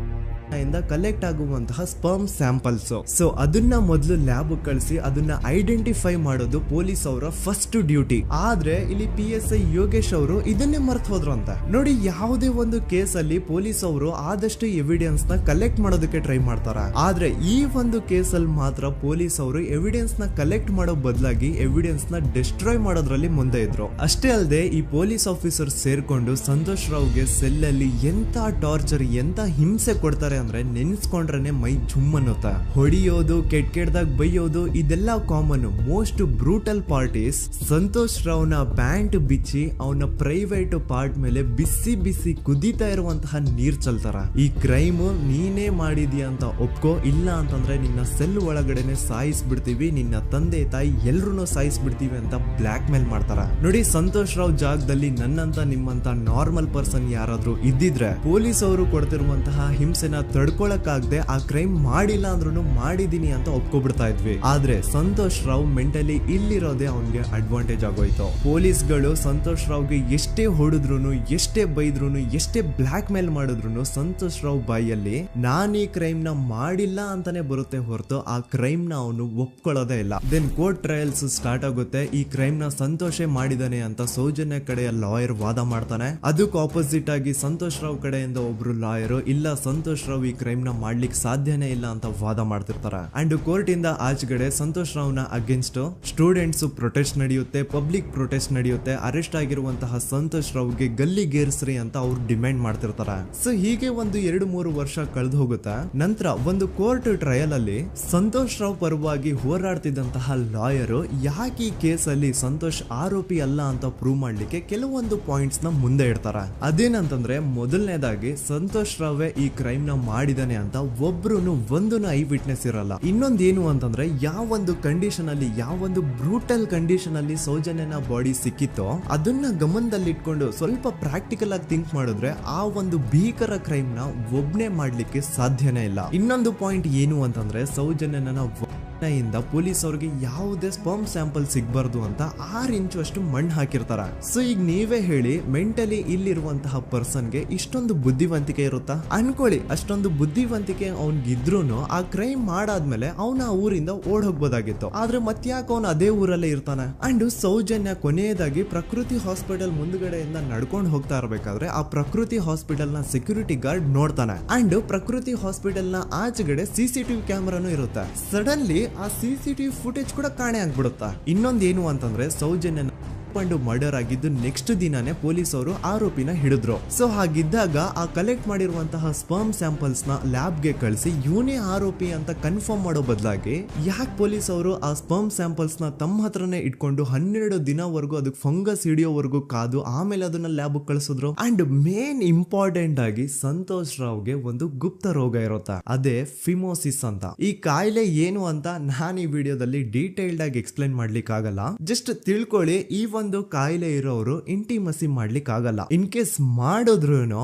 ಇಂದ ಕಲೆಕ್ಟ್ ಆಗುವಂತಹ ಸ್ಪರ್ಮ್ ಸ್ಯಾಂಪಲ್ಸ್. ಸೊ ಅದನ್ನ ಮೊದಲು ಲ್ಯಾಬ್ ಕಳಿಸಿ ಅದನ್ನ ಐಡೆಂಟಿಫೈ ಮಾಡೋದು ಪೊಲೀಸ್ ಅವರ ಫಸ್ಟ್ ಡ್ಯೂಟಿ. ಆದ್ರೆ ಇಲ್ಲಿ PSI ಯೋಗೇಶ್ ಅವರು ಇದನ್ನೇ ಮರ್ತು ಹೋದ್ರು ಅಂತ ನೋಡಿ. ಯಾವುದೇ ಒಂದು ಕೇಸ್ ಅಲ್ಲಿ ಪೊಲೀಸ್ ಅವರು ಆದಷ್ಟು ಎವಿಡೆನ್ಸ್ ನ ಕಲೆಕ್ಟ್ ಮಾಡೋದಕ್ಕೆ ಟ್ರೈ ಮಾಡ್ತಾರ. ಆದ್ರೆ ಈ ಒಂದು ಕೇಸ್ ಅಲ್ಲಿ ಮಾತ್ರ ಪೊಲೀಸ್ ಅವರು ಎವಿಡೆನ್ಸ್ ನ ಕಲೆಕ್ಟ್ ಮಾಡೋ ಬದಲಾಗಿ ಎವಿಡೆನ್ಸ್ ನ ಡಿಸ್ಟ್ರಾಯ್ ಮಾಡೋದ್ರಲ್ಲಿ ಮುಂದೆ ಇದ್ರು. ಅಷ್ಟೇ ಅಲ್ಲದೆ ಈ ಪೊಲೀಸ್ ಆಫೀಸರ್ ಸೇರ್ಕೊಂಡು ಸಂತೋಷ್ ರಾವ್ಗೆ ಸೆಲ್ ಅಲ್ಲಿ ಎಂತ ಟಾರ್ಚರ್, ಎಂತ ಹಿಂಸೆ ಕೊಡ್ತಾರೆ ಅಂದ್ರೆ ನೆನ್ಸ್ಕೊಂಡ್ರೆ ಮೈ ಜುಮ್ ಅನ್ನುತ್ತಾ. ಹೊಡಿಯೋದು, ಕೆಟ್ಟದಾಗ ಬೈಯೋದು, ಇದೆಲ್ಲ common. Most brutal parties Santosh ರಾವ್ನ ಪ್ಯಾಂಟ್ ಬಿಚ್ಚಿ ಅವನ ಪ್ರೈವೇಟ್ ಪಾರ್ಟ್ ಮೇಲೆ ಬಿಸಿ ಬಿಸಿ ಕುದೀತಾ ಇರುವಂತಹ ನೀರ್ ಚಲ್ತಾರ. ಈ ಕ್ರೈಮ್ ನೀನೇ ಮಾಡಿದ್ಯಾ ಅಂತ ಒಪ್ಕೋ, ಇಲ್ಲ ಅಂತಂದ್ರೆ ನಿನ್ನ ಸೆಲ್ ಒಳಗಡೆನೆ ಸಾಯಿಸ್ಬಿಡ್ತೀವಿ, ನಿನ್ನ ತಂದೆ ತಾಯಿ ಎಲ್ರು ಸಾಯಿಸ್ಬಿಡ್ತೀವಿ ಅಂತ ಬ್ಲಾಕ್ ಮೇಲ್ ಮಾಡ್ತಾರ. ನೋಡಿ, ಸಂತೋಷ್ ರಾವ್ ಜಾಗದಲ್ಲಿ ನನ್ನಂತ ನಿಮ್ಮಂತ ನಾರ್ಮಲ್ ಪರ್ಸನ್ ಯಾರಾದ್ರೂ ಇದ್ದಿದ್ರೆ ಪೊಲೀಸ್ ಅವರು ಕೊಡ್ತಿರುವಂತಹ ಹಿಂಸೆನ ತಡ್ಕೊಳಕ್ಕಾಗದೆ ಆ ಕ್ರೈಮ್ ಮಾಡಿಲ್ಲ ಅಂದ್ರೂ ಮಾಡಿದೀನಿ ಅಂತ ಒಪ್ಕೊಬಿಡ್ತಾ ಇದ್ವಿ. ಆದ್ರೆ ಸಂತೋಷ್ ರಾವ್ ಮೆಂಟಲಿ ಇಲ್ಲಿರೋದೇ ಅವನ್ಗೆ ಅಡ್ವಾಂಟೇಜ್ ಆಗೋಯ್ತು. ಪೊಲೀಸ್ಗಳು ಸಂತೋಷ್ ರಾವ್ಗೆ ಎಷ್ಟೇ ಹೊಡೆದ್ರು, ಎಷ್ಟೇ ಬೈದ್ರು, ಎಷ್ಟೇ ಬ್ಲಾಕ್ ಮೇಲ್ ಮಾಡಿದ್ರು ಸಂತೋಷ್ ರಾವ್ ಬಾಯಲ್ಲಿ ನಾನ್ ಈ ಕ್ರೈಮ್ ನ ಮಾಡಿಲ್ಲ ಅಂತಾನೆ ಬರುತ್ತೆ ಹೊರತು ಆ ಕ್ರೈಮ್ ನ ಅವನು ಒಪ್ಕೊಳ್ಳೋದೇ ಇಲ್ಲ. ದೆನ್ ಕೋರ್ಟ್ ಟ್ರಯಲ್ಸ್ ಸ್ಟಾರ್ಟ್ ಆಗುತ್ತೆ. ಈ ಕ್ರೈಮ್ ನ ಸಂತೋಷೇ ಮಾಡಿದಾನೆ ಅಂತ ಸೌಜನ್ಯ ಕಡೆಯ ಲಾಯರ್ ವಾದ ಮಾಡ್ತಾನೆ. ಅದಕ್ಕೆ ಆಪೋಸಿಟ್ ಆಗಿ ಸಂತೋಷ್ ರಾವ್ ಕಡೆಯಿಂದ ಒಬ್ರು ಲಾಯರ್ ಇಲ್ಲ, ಸಂತೋಷ್ ರಾವ್ ಈ ಕ್ರೈಮ್ ನ ಮಾಡ್ಲಿಕ್ಕೆ ಸಾಧ್ಯನೇ ಇಲ್ಲ ಅಂತ ವಾದ ಮಾಡ್ತಿರ್ತಾರೆ. ಅಂಡ್ ಕೋರ್ಟ್ ಇಂದ ಆಚೆಗಡೆ ಸಂತೋಷ್ ರಾವ್ ನ ಅಗೇನ್ಸ್ಟ್ ಸ್ಟೂಡೆಂಟ್ಸ್ ಪ್ರೊಟೆಸ್ಟ್ ನಡೆಯುತ್ತೆ, ಪಬ್ಲಿಕ್ ಪ್ರೊಟೆಸ್ಟ್ ನಡೆಯುತ್ತೆ. ಅರೆಸ್ಟ್ ಆಗಿರುವಂತಹ ಸಂತೋಷ್ ರಾವ್ಗೆ ಗಲ್ಲಿಗೇರಿಸ್ರಿ ಅಂತ ಅವ್ರು ಡಿಮ್ಯಾಂಡ್ ಮಾಡ್ತಿರ್ತಾರೆ. ಸೊ ಹೀಗೆ ಒಂದು 2-3 ವರ್ಷ ಕಳೆದು ಹೋಗುತ್ತೆ. ನಂತರ ಒಂದು ಕೋರ್ಟ್ ಟ್ರಯಲ್ ಅಲ್ಲಿ ಸಂತೋಷ್ ರಾವ್ ಪರವಾಗಿ ಹೋರಾಡ್ತಿದ್ದಂತಹ ಲಾಯರ್ ಯಾಕೆ ಈ ಕೇಸ್ ಅಲ್ಲಿ ಸಂತೋಷ್ ಆರೋಪಿ ಅಲ್ಲ ಅಂತ ಪ್ರೂವ್ ಮಾಡ್ಲಿಕ್ಕೆ ಕೆಲವೊಂದು ಪಾಯಿಂಟ್ಸ್ ನ ಮುಂದೆ ಇಡ್ತಾರೆ. ಅದೇನಂತಂದ್ರೆ, ಮೊದಲನೇದಾಗಿ ಸಂತೋಷ್ ರಾವ್ ಈ ಕ್ರೈಮ್ ನ ಮಾಡಿದಾನೆ ಅಂತ ಒಬ್ರು ಒಂದು ಐ ವಿಟ್ನೆಸ್ ಇರಲ್ಲ. ಇನ್ನೊಂದೇನು ಅಂತಂದ್ರೆ, ಯಾವೊಂದು ಕಂಡೀಷನ್ ಅಲ್ಲಿ, ಯಾವೊಂದು ಬ್ರೂಟಲ್ ಕಂಡೀಷನ್ ಅಲ್ಲಿ ಸೌಜನ್ಯನ ಬಾಡಿ ಸಿಕ್ಕಿತ್ತೋ ಅದನ್ನ ಗಮನದಲ್ಲಿ ಇಟ್ಕೊಂಡು ಸ್ವಲ್ಪ ಪ್ರಾಕ್ಟಿಕಲ್ ಆಗಿ ಥಿಂಕ್ ಮಾಡಿದ್ರೆ ಆ ಒಂದು ಭೀಕರ ಕ್ರೈಮ್ ನ ಒಬ್ನೇ ಮಾಡ್ಲಿಕ್ಕೆ ಸಾಧ್ಯನೇ ಇಲ್ಲ. ಇನ್ನೊಂದು ಪಾಯಿಂಟ್ ಏನು ಅಂತಂದ್ರೆ, ಸೌಜನ್ಯನ ಇಂದ ಪೊಲೀಸ್ ಅವ್ರಿಗೆ ಯಾವುದೇ ಸ್ಪರ್ಮ್ ಸ್ಯಾಂಪಲ್ ಸಿಗ್ಬಾರ್ದು ಅಂತ 6 ಇಂಚು ಅಷ್ಟು ಮಣ್ಣು ಹಾಕಿರ್ತಾರ. ಸೊ ಈಗ ನೀವೇ ಹೇಳಿ, ಮೆಂಟಲಿ ಇಲ್ಲಿರುವಂತಹ ಪರ್ಸನ್ಗೆ ಇಷ್ಟೊಂದು ಬುದ್ಧಿವಂತಿಕೆ ಇರುತ್ತಾ ಅನ್ಕೊಳ್ಳಿ. ಅಷ್ಟೊಂದು ಬುದ್ಧಿವಂತಿಕೆ ಅವ್ನಿಗಿದ್ರೂನು ಆ ಕ್ರೈಮ್ ಮಾಡಾದ್ಮೇಲೆ ಅವನ ಆ ಊರಿಂದ ಓಡ್ ಹೋಗ್ಬೋದಾಗಿತ್ತು. ಆದ್ರೆ ಮತ್ತ್ಯಾಕೆ ಅವನು ಅದೇ ಊರಲ್ಲೇ ಇರ್ತಾನೆ. ಅಂಡ್ ಸೌಜನ್ಯ ಕೊನೆಯದಾಗಿ ಪ್ರಕೃತಿ ಹಾಸ್ಪಿಟಲ್ ಮುಂದ್ಗಡೆಯಿಂದ ನಡ್ಕೊಂಡು ಹೋಗ್ತಾ ಇರ್ಬೇಕಾದ್ರೆ ಆ ಪ್ರಕೃತಿ ಹಾಸ್ಪಿಟಲ್ ನ ಸೆಕ್ಯೂರಿಟಿ ಗಾರ್ಡ್ ನೋಡ್ತಾನೆ. ಅಂಡ್ ಪ್ರಕೃತಿ ಹಾಸ್ಪಿಟಲ್ ನ ಆಚೆಗಡೆ CCTV ಕ್ಯಾಮೆರಾನು ಇರುತ್ತೆ. ಸಡನ್ಲಿ ಆ CCTV ಫುಟೇಜ್ ಕೂಡ ಕಾಣೆ ಆಗ್ಬಿಡುತ್ತಾ. ಇನ್ನೊಂದೇನು ಅಂತಂದ್ರೆ, ಸೌಜನ್ಯ ಮರ್ಡರ್ ಆಗಿದ್ದು ನೆಕ್ಸ್ಟ್ ದಿನಾನೇ ಪೊಲೀಸ್ ಅವರು ಆರೋಪಿನ ಹಿಡಿದ್ರು. ಸೊ ಹಾಗಿದ್ದಾಗ ಆ ಕಲೆಕ್ಟ್ ಮಾಡಿರುವಂತಹ ಸ್ಪರ್ಮ್ ಸ್ಯಾಂಪಲ್ಸ್ ನ ಲ್ಯಾಬ್ ಗೆ ಕಳಿಸಿ ಇವನೇ ಆರೋಪಿ ಅಂತ ಕನ್ಫರ್ಮ್ ಮಾಡೋ ಬದಲಾಗಿ ಯಾಕೆ ಪೊಲೀಸ್ ಅವರು ಆ ಸ್ಪರ್ಮ್ ಸ್ಯಾಂಪಲ್ಸ್ ನ ತಮ್ಮ ಹತ್ರನೇ ಇಟ್ಕೊಂಡು 12 ದಿನವರೆಗೂ ಅದಕ್ಕೆ ಫಂಗಸ್ ಹಿಡಿಯೋವರೆಗೂ ಕಾದು ಆಮೇಲೆ ಅದನ್ನ ಲ್ಯಾಬ್ ಕಳಿಸಿದ್ರು. ಅಂಡ್ ಮೇನ್ ಇಂಪಾರ್ಟೆಂಟ್ ಆಗಿ ಸಂತೋಷ್ ರಾವ್ಗೆ ಒಂದು ಗುಪ್ತ ರೋಗ ಇರುತ್ತೆ, ಅದೇ ಫಿಮೋಸಿಸ್ ಅಂತ. ಈ ಕಾಯಿಲೆ ಏನು ಅಂತ ನಾನು ಈ ವಿಡಿಯೋದಲ್ಲಿ ಡೀಟೇಲ್ಡ್ ಆಗಿ ಎಕ್ಸ್ಪ್ಲೈನ್ ಮಾಡ್ಲಿಕ್ಕೆ ಆಗಲ್ಲ. ಜಸ್ಟ್ ತಿಳ್ಕೊಳ್ಳಿ, ಈ ಒಂದು ಕಾಯಿಲೆ ಇರೋರು ಇಂಟಿಮಸಿ ಮಾಡ್ಲಿಕ್ಕೆ ಆಗಲ್ಲ. ಇನ್ ಕೇಸ್ ಮಾಡಿದ್ರು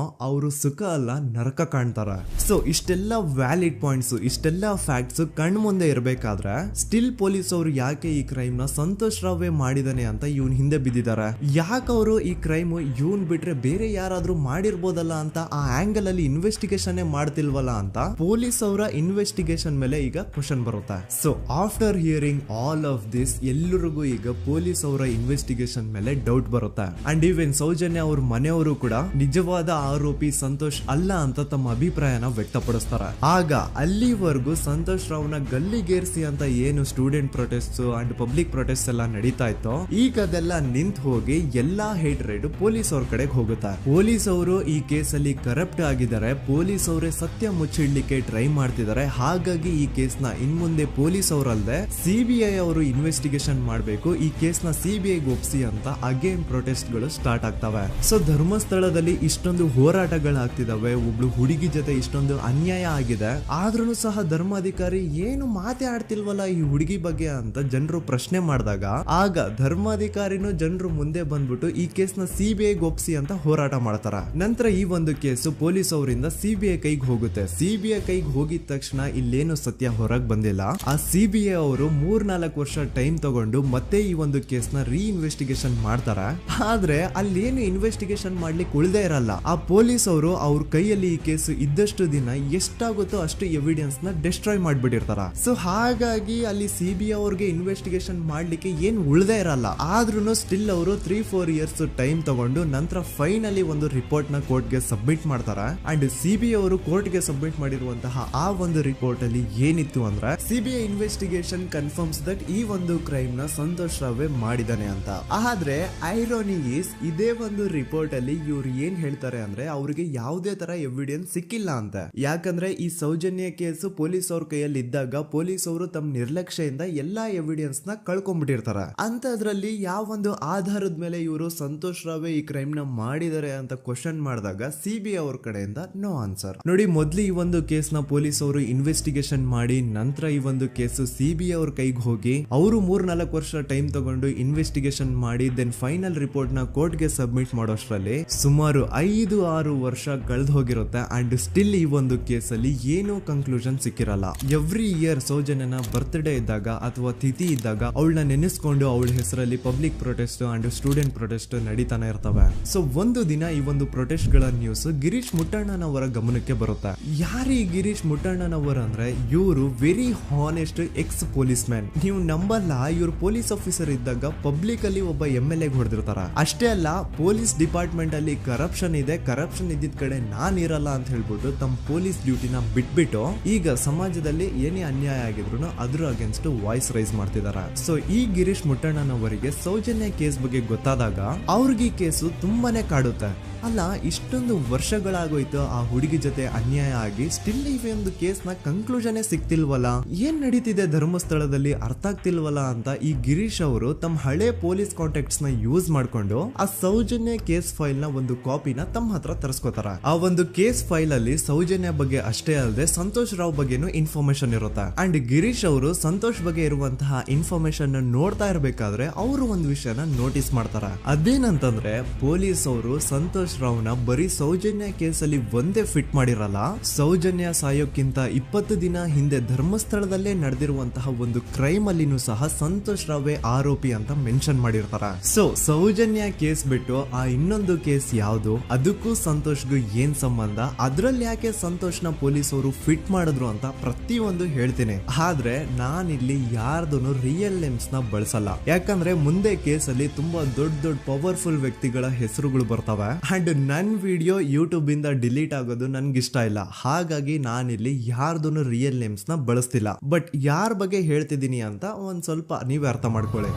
ಅವರು ಸುಖ ಅಲ್ಲ ನರಕ ಕಾಣ್ತಾರ. ಸೊ ಇಷ್ಟೆಲ್ಲ ವ್ಯಾಲಿಡ್ ಪಾಯಿಂಟ್ಸ್, ಇಷ್ಟೆಲ್ಲ ಫ್ಯಾಕ್ಟ್ಸ್ ಕಣ್ ಮುಂದೆ ಇರಬೇಕಾದ್ರೆ ಸ್ಟಿಲ್ ಪೊಲೀಸ್ ಅವರು ಯಾಕೆ ಈ ಕ್ರೈಮ್ ನ ಸಂತೋಷ್ ರಾವೇ ಮಾಡಿದಾನೆ ಅಂತ ಇವನ್ ಹಿಂದೆ ಬಿದ್ದಿದ್ದಾರೆ. ಯಾಕೆ ಅವರು ಈ ಕ್ರೈಮ್ ಇವನ್ ಬಿಟ್ರೆ ಬೇರೆ ಯಾರಾದ್ರೂ ಮಾಡಿರ್ಬೋದಲ್ಲ ಅಂತ ಆ ಆಂಗಲ್ ಅಲ್ಲಿ ಇನ್ವೆಸ್ಟಿಗೇಷನ್ ಮಾಡ್ತಿಲ್ವಲ್ಲ ಅಂತ ಪೊಲೀಸ್ ಅವರ ಇನ್ವೆಸ್ಟಿಗೇಷನ್ ಮೇಲೆ ಈಗ ಕ್ವಶನ್ ಬರುತ್ತೆ. So after hearing all of this, ಎಲ್ಲರಿಗೂ ಈಗ ಪೊಲೀಸ್ ಅವರ ಇನ್ವೆಸ್ಟಿಗೇಷನ್ ಇನ್ವೆಸ್ಟಿಗೇಷನ್ ಮೇಲೆ ಡೌಟ್ ಬರುತ್ತೆ. ಅಂಡ್ ಈವನ್ ಸೌಜನ್ಯ ಅವ್ರ ಮನೆಯವರು ಕೂಡ ನಿಜವಾದ ಆರೋಪಿ ಸಂತೋಷ್ ಅಲ್ಲ ಅಂತ ತಮ್ಮ ಅಭಿಪ್ರಾಯನ ವ್ಯಕ್ತಪಡಿಸ್ತಾರೆ. ಆಗ ಅಲ್ಲಿವರೆಗೂ ಸಂತೋಷ್ ರಾವ್ನ ಗಲ್ಲಿಗೇರಿಸಿ ಅಂತ ಏನು student protest and public protest ಎಲ್ಲ ನಡೀತಾ ಇತ್ತು, ಈಗ ಅದೆಲ್ಲ ನಿಂತು ಹೋಗಿ ಎಲ್ಲಾ ಹೇಟ್ರೇಡ್ ಪೊಲೀಸ್ ಅವ್ರ ಕಡೆಗೆ ಹೋಗುತ್ತೆ. ಪೊಲೀಸ್ ಅವರು ಈ ಕೇಸಲ್ಲಿ ಕರಪ್ಟ್ ಆಗಿದ್ದಾರೆ, ಪೊಲೀಸ್ ಅವರೇ ಸತ್ಯ ಮುಚ್ಚಿಡ್ಲಿಕ್ಕೆ ಟ್ರೈ ಮಾಡ್ತಿದ್ದಾರೆ. ಹಾಗಾಗಿ ಈ ಕೇಸ್ ನ ಇನ್ಮುಂದೆ ಪೊಲೀಸ್ ಅವರಲ್ಲದೆ ಸಿಬಿಐ ಅವರು ಇನ್ವೆಸ್ಟಿಗೇಷನ್ ಮಾಡಬೇಕು, ಈ ಕೇಸ್ ನ ಸಿಬಿಐ ಒಪ್ಸಿ ಅಂತ ಅಗೇನ್ ಪ್ರೊಟೆಸ್ಟ್ ಗಳು ಸ್ಟಾರ್ಟ್ ಆಗ್ತವೆ. ಸೊ ಧರ್ಮಸ್ಥಳದಲ್ಲಿ ಇಷ್ಟೊಂದು ಹೋರಾಟಗಳಾಗ್ತಿದಾವೆ, ಒಬ್ಳು ಹುಡುಗಿ ಜೊತೆ ಇಷ್ಟೊಂದು ಅನ್ಯಾಯ ಆಗಿದೆ, ಆದ್ರೂ ಸಹ ಧರ್ಮಾಧಿಕಾರಿ ಏನು ಮಾತೇ ಆಡ್ತಿಲ್ವಲ್ಲ ಈ ಹುಡುಗಿ ಬಗ್ಗೆ ಅಂತ ಜನರು ಪ್ರಶ್ನೆ ಮಾಡಿದಾಗ ಆಗ ಧರ್ಮಾಧಿಕಾರಿನೂ ಜನರು ಮುಂದೆ ಬಂದ್ಬಿಟ್ಟು ಈ ಕೇಸ್ ನ ಸಿಬಿಐ ಒಪ್ಸಿ ಅಂತ ಹೋರಾಟ ಮಾಡ್ತಾರ. ನಂತರ ಈ ಒಂದು ಕೇಸು ಪೊಲೀಸ್ ಅವರಿಂದ ಸಿಬಿಐ ಕೈಗೆ ಹೋಗುತ್ತೆ. ಸಿಬಿಐ ಕೈಗೆ ಹೋಗಿದ ತಕ್ಷಣ ಇಲ್ಲೇನು ಸತ್ಯ ಹೊರಗೆ ಬಂದಿಲ್ಲ. ಆ ಸಿಬಿಐ ಅವರು 3-4 ವರ್ಷ ಟೈಮ್ ತಗೊಂಡು ಮತ್ತೆ ಈ ಒಂದು ಕೇಸ್ ನ ರೀ ಇನ್ವೆಸ್ಟಿಗೇಷನ್ ಮಾಡ್ತಾರ. ಆದ್ರೆ ಅಲ್ಲೇನು ಇನ್ವೆಸ್ಟಿಗೇಷನ್ ಮಾಡ್ಲಿಕ್ಕೆ ಉಳ್ದೇ ಇರಲ್ಲ. ಆ ಪೊಲೀಸ್ ಅವರು ಅವ್ರ ಕೈಯಲ್ಲಿ ಈ ಕೇಸು ಇದ್ದಷ್ಟು ದಿನ ಎಷ್ಟಾಗುತ್ತೋ ಅಷ್ಟು ಎವಿಡೆನ್ಸ್ ನ ಡಿಸ್ಟ್ರಾಯ್ ಮಾಡ್ಬಿಟ್ಟಿರ್ತಾರ. ಸೊ ಹಾಗಾಗಿ ಅಲ್ಲಿ ಸಿಬಿಐ ಅವ್ರಿಗೆ ಇನ್ವೆಸ್ಟಿಗೇಷನ್ ಮಾಡ್ಲಿಕ್ಕೆ ಏನ್ ಉಳ್ದೇ ಇರಲ್ಲ. ಆದ್ರೂ ಸ್ಟಿಲ್ ಅವರು 3-4 ಇಯರ್ಸ್ ಟೈಮ್ ತಗೊಂಡು ನಂತರ ಫೈನಲಿ ಒಂದು ರಿಪೋರ್ಟ್ ನ ಕೋರ್ಟ್ ಗೆ ಸಬ್ಮಿಟ್ ಮಾಡ್ತಾರ. ಅಂಡ್ ಸಿಬಿಐ ಅವರು ಕೋರ್ಟ್ ಗೆ ಸಬ್ಮಿಟ್ ಮಾಡಿರುವಂತಹ ಆ ಒಂದು ರಿಪೋರ್ಟ್ ಅಲ್ಲಿ ಏನಿತ್ತು ಅಂದ್ರೆ ಸಿಬಿಐ ಇನ್ವೆಸ್ಟಿಗೇಷನ್ ಕನ್ಫರ್ಮ್ಸ್ ದಟ್ ಈ ಒಂದು ಕ್ರೈಮ್ ನ ಸಂತೋಷ್ ರಾವ್ ಮಾಡಿದಾನೆ ಅಂತ. ಆದ್ರೆ ಐರಾನಿ ಈಸ್ ಇದೇ ಒಂದು ರಿಪೋರ್ಟ್ ಅಲ್ಲಿ ಇವ್ರು ಏನ್ ಹೇಳ್ತಾರೆ ಅಂದ್ರೆ ಅವ್ರಿಗೆ ಯಾವುದೇ ತರ ಎವಿಡೆನ್ಸ್ ಸಿಕ್ಕಿಲ್ಲ ಅಂತ. ಯಾಕಂದ್ರೆ ಈ ಸೌಜನ್ಯ ಕೇಸ್ ಪೊಲೀಸ್ ಅವ್ರ ಕೈಯಲ್ಲಿ ಇದ್ದಾಗ ಪೊಲೀಸ್ ಅವರು ತಮ್ಮ ನಿರ್ಲಕ್ಷ್ಯದಿಂದ ಎಲ್ಲಾ ಎವಿಡೆನ್ಸ್ ನ ಕಳ್ಕೊಂಡ್ಬಿಟ್ಟಿರ್ತಾರ. ಅಂತದ್ರಲ್ಲಿ ಯಾವ ಒಂದು ಆಧಾರದ ಮೇಲೆ ಇವರು ಸಂತೋಷ್ ರಾವ್ ಈ ಕ್ರೈಮ್ ನ ಮಾಡಿದ್ದಾರೆ ಅಂತ ಕ್ವಶನ್ ಮಾಡಿದಾಗ ಸಿಬಿಐ ಅವ್ರ ಕಡೆಯಿಂದ ನೋ ಆನ್ಸರ್. ನೋಡಿ, ಮೊದ್ಲು ಈ ಒಂದು ಕೇಸ್ ನ ಪೊಲೀಸ್ ಅವರು ಇನ್ವೆಸ್ಟಿಗೇಷನ್ ಮಾಡಿ ನಂತರ ಈ ಒಂದು ಕೇಸು ಸಿಬಿಐ ಅವ್ರ ಕೈಗೆ ಹೋಗಿ ಅವರು 3-4 ವರ್ಷ ಟೈಮ್ ತಗೊಂಡು ಇನ್ವೆಸ್ಟಿಗೇಷನ್ ಮಾಡಿ ದೆನ್ ಫೈನಲ್ ರಿಪೋರ್ಟ್ ನ ಕೋರ್ಟ್ ಗೆ ಸಬ್ಮಿಟ್ ಮಾಡೋಷ್ಟ್ರಲ್ಲಿ ಸುಮಾರು 5-6 ವರ್ಷ ಕಳೆದು ಹೋಗಿರುತ್ತೆ. ಅಂಡ್ ಸ್ಟಿಲ್ ಈ ಒಂದು ಕೇಸ್ ಅಲ್ಲಿ ಏನೂ ಕನ್ಕ್ಲೂಷನ್ ಸಿಕ್ಕಿರಲ್ಲ. ಎವ್ರಿ ಇಯರ್ ಸೌಜನ್ಯನ ಬರ್ತ್ಡೇ ಇದ್ದಾಗ ಅಥವಾ ತಿಥಿ ಇದ್ದಾಗ ಅವಳನ್ನ ನೆನೆಸ್ಕೊಂಡು ಅವಳ ಹೆಸರಲ್ಲಿ public protest and student protest ನಡೀತಾನೆ ಇರ್ತವೆ. ಸೊ ಒಂದು ದಿನ ಈ ಒಂದು ಪ್ರೊಟೆಸ್ಟ್ ಗಳ ನ್ಯೂಸ್ ಗಿರೀಶ್ ಮುಟ್ಟಣ್ಣನವರ ಗಮನಕ್ಕೆ ಬರುತ್ತೆ. ಯಾರೀ ಗಿರೀಶ್ ಮುಟ್ಟಣ್ಣನವರ ಅಂದ್ರೆ ಇವರು very honest X police man. ನೀವು ನಂಬಲ್ಲ, ಇವ್ರು ಪೊಲೀಸ್ ಆಫೀಸರ್ ಇದ್ದಾಗ ಪಬ್ಲಿಕ್ ಅಲ್ಲಿ ಒಬ್ಬ MLA ಹೊಡೆದಿರ್ತಾರ. ಅಷ್ಟೇ ಅಲ್ಲ, ಪೊಲೀಸ್ ಡಿಪಾರ್ಟ್ಮೆಂಟ್ ಅಲ್ಲಿ ಕರಪ್ಷನ್ ಇದೆ, ಕರಪ್ಷನ್ ಇದ್ದಿದ್ ಕಡೆ ನಾನ್ ಇರಲ್ಲ ಅಂತ ಹೇಳ್ಬಿಟ್ಟು ತಮ್ಮ ಪೊಲೀಸ್ ಡ್ಯೂಟಿನ ಬಿಟ್ಬಿಟ್ಟು ಈಗ ಸಮಾಜದಲ್ಲಿ ಏನೇ ಅನ್ಯಾಯ ಆಗಿದ್ರು ಅದ್ರ ಅಗೇನ್ಸ್ಟ್ ವಾಯ್ಸ್ ರೈಸ್ ಮಾಡ್ತಿದಾರ. ಸೊ ಈ ಗಿರೀಶ್ ಮುಟ್ಟಣ್ಣನವರಿಗೆ ಸೌಜನ್ಯ ಕೇಸ್ ಬಗ್ಗೆ ಗೊತ್ತಾದಾಗ ಅವ್ರಿಗೆ ಈ ಕೇಸು ತುಂಬಾನೇ ಕಾಡುತ್ತೆ. ಅಲ್ಲ, ಇಷ್ಟೊಂದು ವರ್ಷಗಳಾಗೋಯ್ತು ಆ ಹುಡುಗಿ ಜೊತೆ ಅನ್ಯಾಯ ಆಗಿ, ಸ್ಟಿಲ್ ಈ ಒಂದು ಕೇಸ್ ನ ಕನ್ಕ್ಲೂಷನ್ ಸಿಕ್ತಿಲ್ವಲ್ಲ, ಏನ್ ನಡೀತಿದೆ ಧರ್ಮಸ್ಥಳದಲ್ಲಿ ಅರ್ಥ ಆಗ್ತಿಲ್ವಲ್ಲ ಅಂತ ಈ ಗಿರೀಶ್ ಅವರು ತಮ್ಮ ಹಳೆ ಪೊಲೀಸ್ ಕಾಂಟ್ಯಾಕ್ಟ್ಸ್ ನ ಯೂಸ್ ಮಾಡ್ಕೊಂಡು ಆ ಸೌಜನ್ಯ ಕೇಸ್ ಫೈಲ್ ನ ಒಂದು ಕಾಪಿನ ತಮ್ಮ ಹತ್ರ ತರಿಸ್ಕೋತಾರ. ಆ ಒಂದು ಕೇಸ್ ಫೈಲ್ ಅಲ್ಲಿ ಸೌಜನ್ಯ ಬಗ್ಗೆ ಅಷ್ಟೇ ಅಲ್ಲದೆ ಸಂತೋಷ್ ರಾವ್ ಬಗ್ಗೆನೂ ಇನ್ಫಾರ್ಮೇಶನ್ ಇರುತ್ತೆ. ಅಂಡ್ ಗಿರೀಶ್ ಅವರು ಸಂತೋಷ್ ಬಗ್ಗೆ ಇರುವಂತಹ ಇನ್ಫಾರ್ಮೇಶನ್ ನೋಡ್ತಾ ಇರ್ಬೇಕಾದ್ರೆ ಅವರು ಒಂದು ವಿಷಯನ ನೋಟಿಸ್ ಮಾಡ್ತಾರ. ಅದೇನಂತಂದ್ರೆ ಪೊಲೀಸ್ ಅವರು ಸಂತೋಷ್ ರಾವ್ನ ಬರೀ ಸೌಜನ್ಯ ಕೇಸಲ್ಲಿ ಒಂದೇ ಫಿಟ್ ಮಾಡಿರಲ್ಲ, ಸೌಜನ್ಯ ಸಾಯೋಕ್ಕಿಂತ 20 ದಿನ ಹಿಂದೆ ಧರ್ಮಸ್ಥಳದಲ್ಲೇ ನಡೆದಿರುವಂತಹ ಒಂದು ಕ್ರೈಮ್ ಅಲ್ಲಿನೂ ಸಹ ಸಂತೋಷ್ ರಾವ್ ಆರೋಪಿ ಅಂತ ಮೆನ್ಷನ್ ಮಾಡಿರ್ತಾರ. ಸೊ ಸೌಜನ್ಯ ಕೇಸ್ ಬಿಟ್ಟು ಆ ಇನ್ನೊಂದು ಕೇಸ್ ಯಾವುದು, ಅದಕ್ಕೂ ಸಂತೋಷ್ಗೂ ಏನ್ ಸಂಬಂಧ, ಅದ್ರಲ್ಲಿ ಯಾಕೆ ಸಂತೋಷ್ನ ಪೊಲೀಸ್ ಅವರು ಫಿಟ್ ಮಾಡಿದ್ರು ಅಂತ ಪ್ರತಿಯೊಂದು ಹೇಳ್ತೀನಿ. ಆದ್ರೆ ನಾನಿಲ್ಲಿ ಯಾರ್ದು ರಿಯಲ್ ನೇಮ್ಸ್ ನ ಬಳಸಲ್ಲ. ಯಾಕಂದ್ರೆ ಮುಂದೆ ಕೇಸಲ್ಲಿ ತುಂಬಾ ದೊಡ್ಡ ಪವರ್ಫುಲ್ ವ್ಯಕ್ತಿಗಳ ಹೆಸರುಗಳು ಬರ್ತವೆ. ಅಂಡ್ ನನ್ ವಿಡಿಯೋ ಯೂಟ್ಯೂಬ್ ಇಂದ ಡಿಲೀಟ್ ಆಗೋದು ನನ್ಗೆ ಇಷ್ಟ ಇಲ್ಲ. ಹಾಗಾಗಿ ನಾನಿಲ್ಲಿ ಯಾರ್ದು ರಿಯಲ್ ನೇಮ್ಸ್ ನ ಬಳಸ್ತಿಲ್ಲ. ಬಟ್ ಯಾರ ಬಗ್ಗೆ ಹೇಳ್ತಿದ್ದೀನಿ ಅಂತ ಒಂದ್ ಸ್ವಲ್ಪ ನೀವೇ ಅರ್ಥ ಮಾಡ್ಕೊಳ್ಳಿ.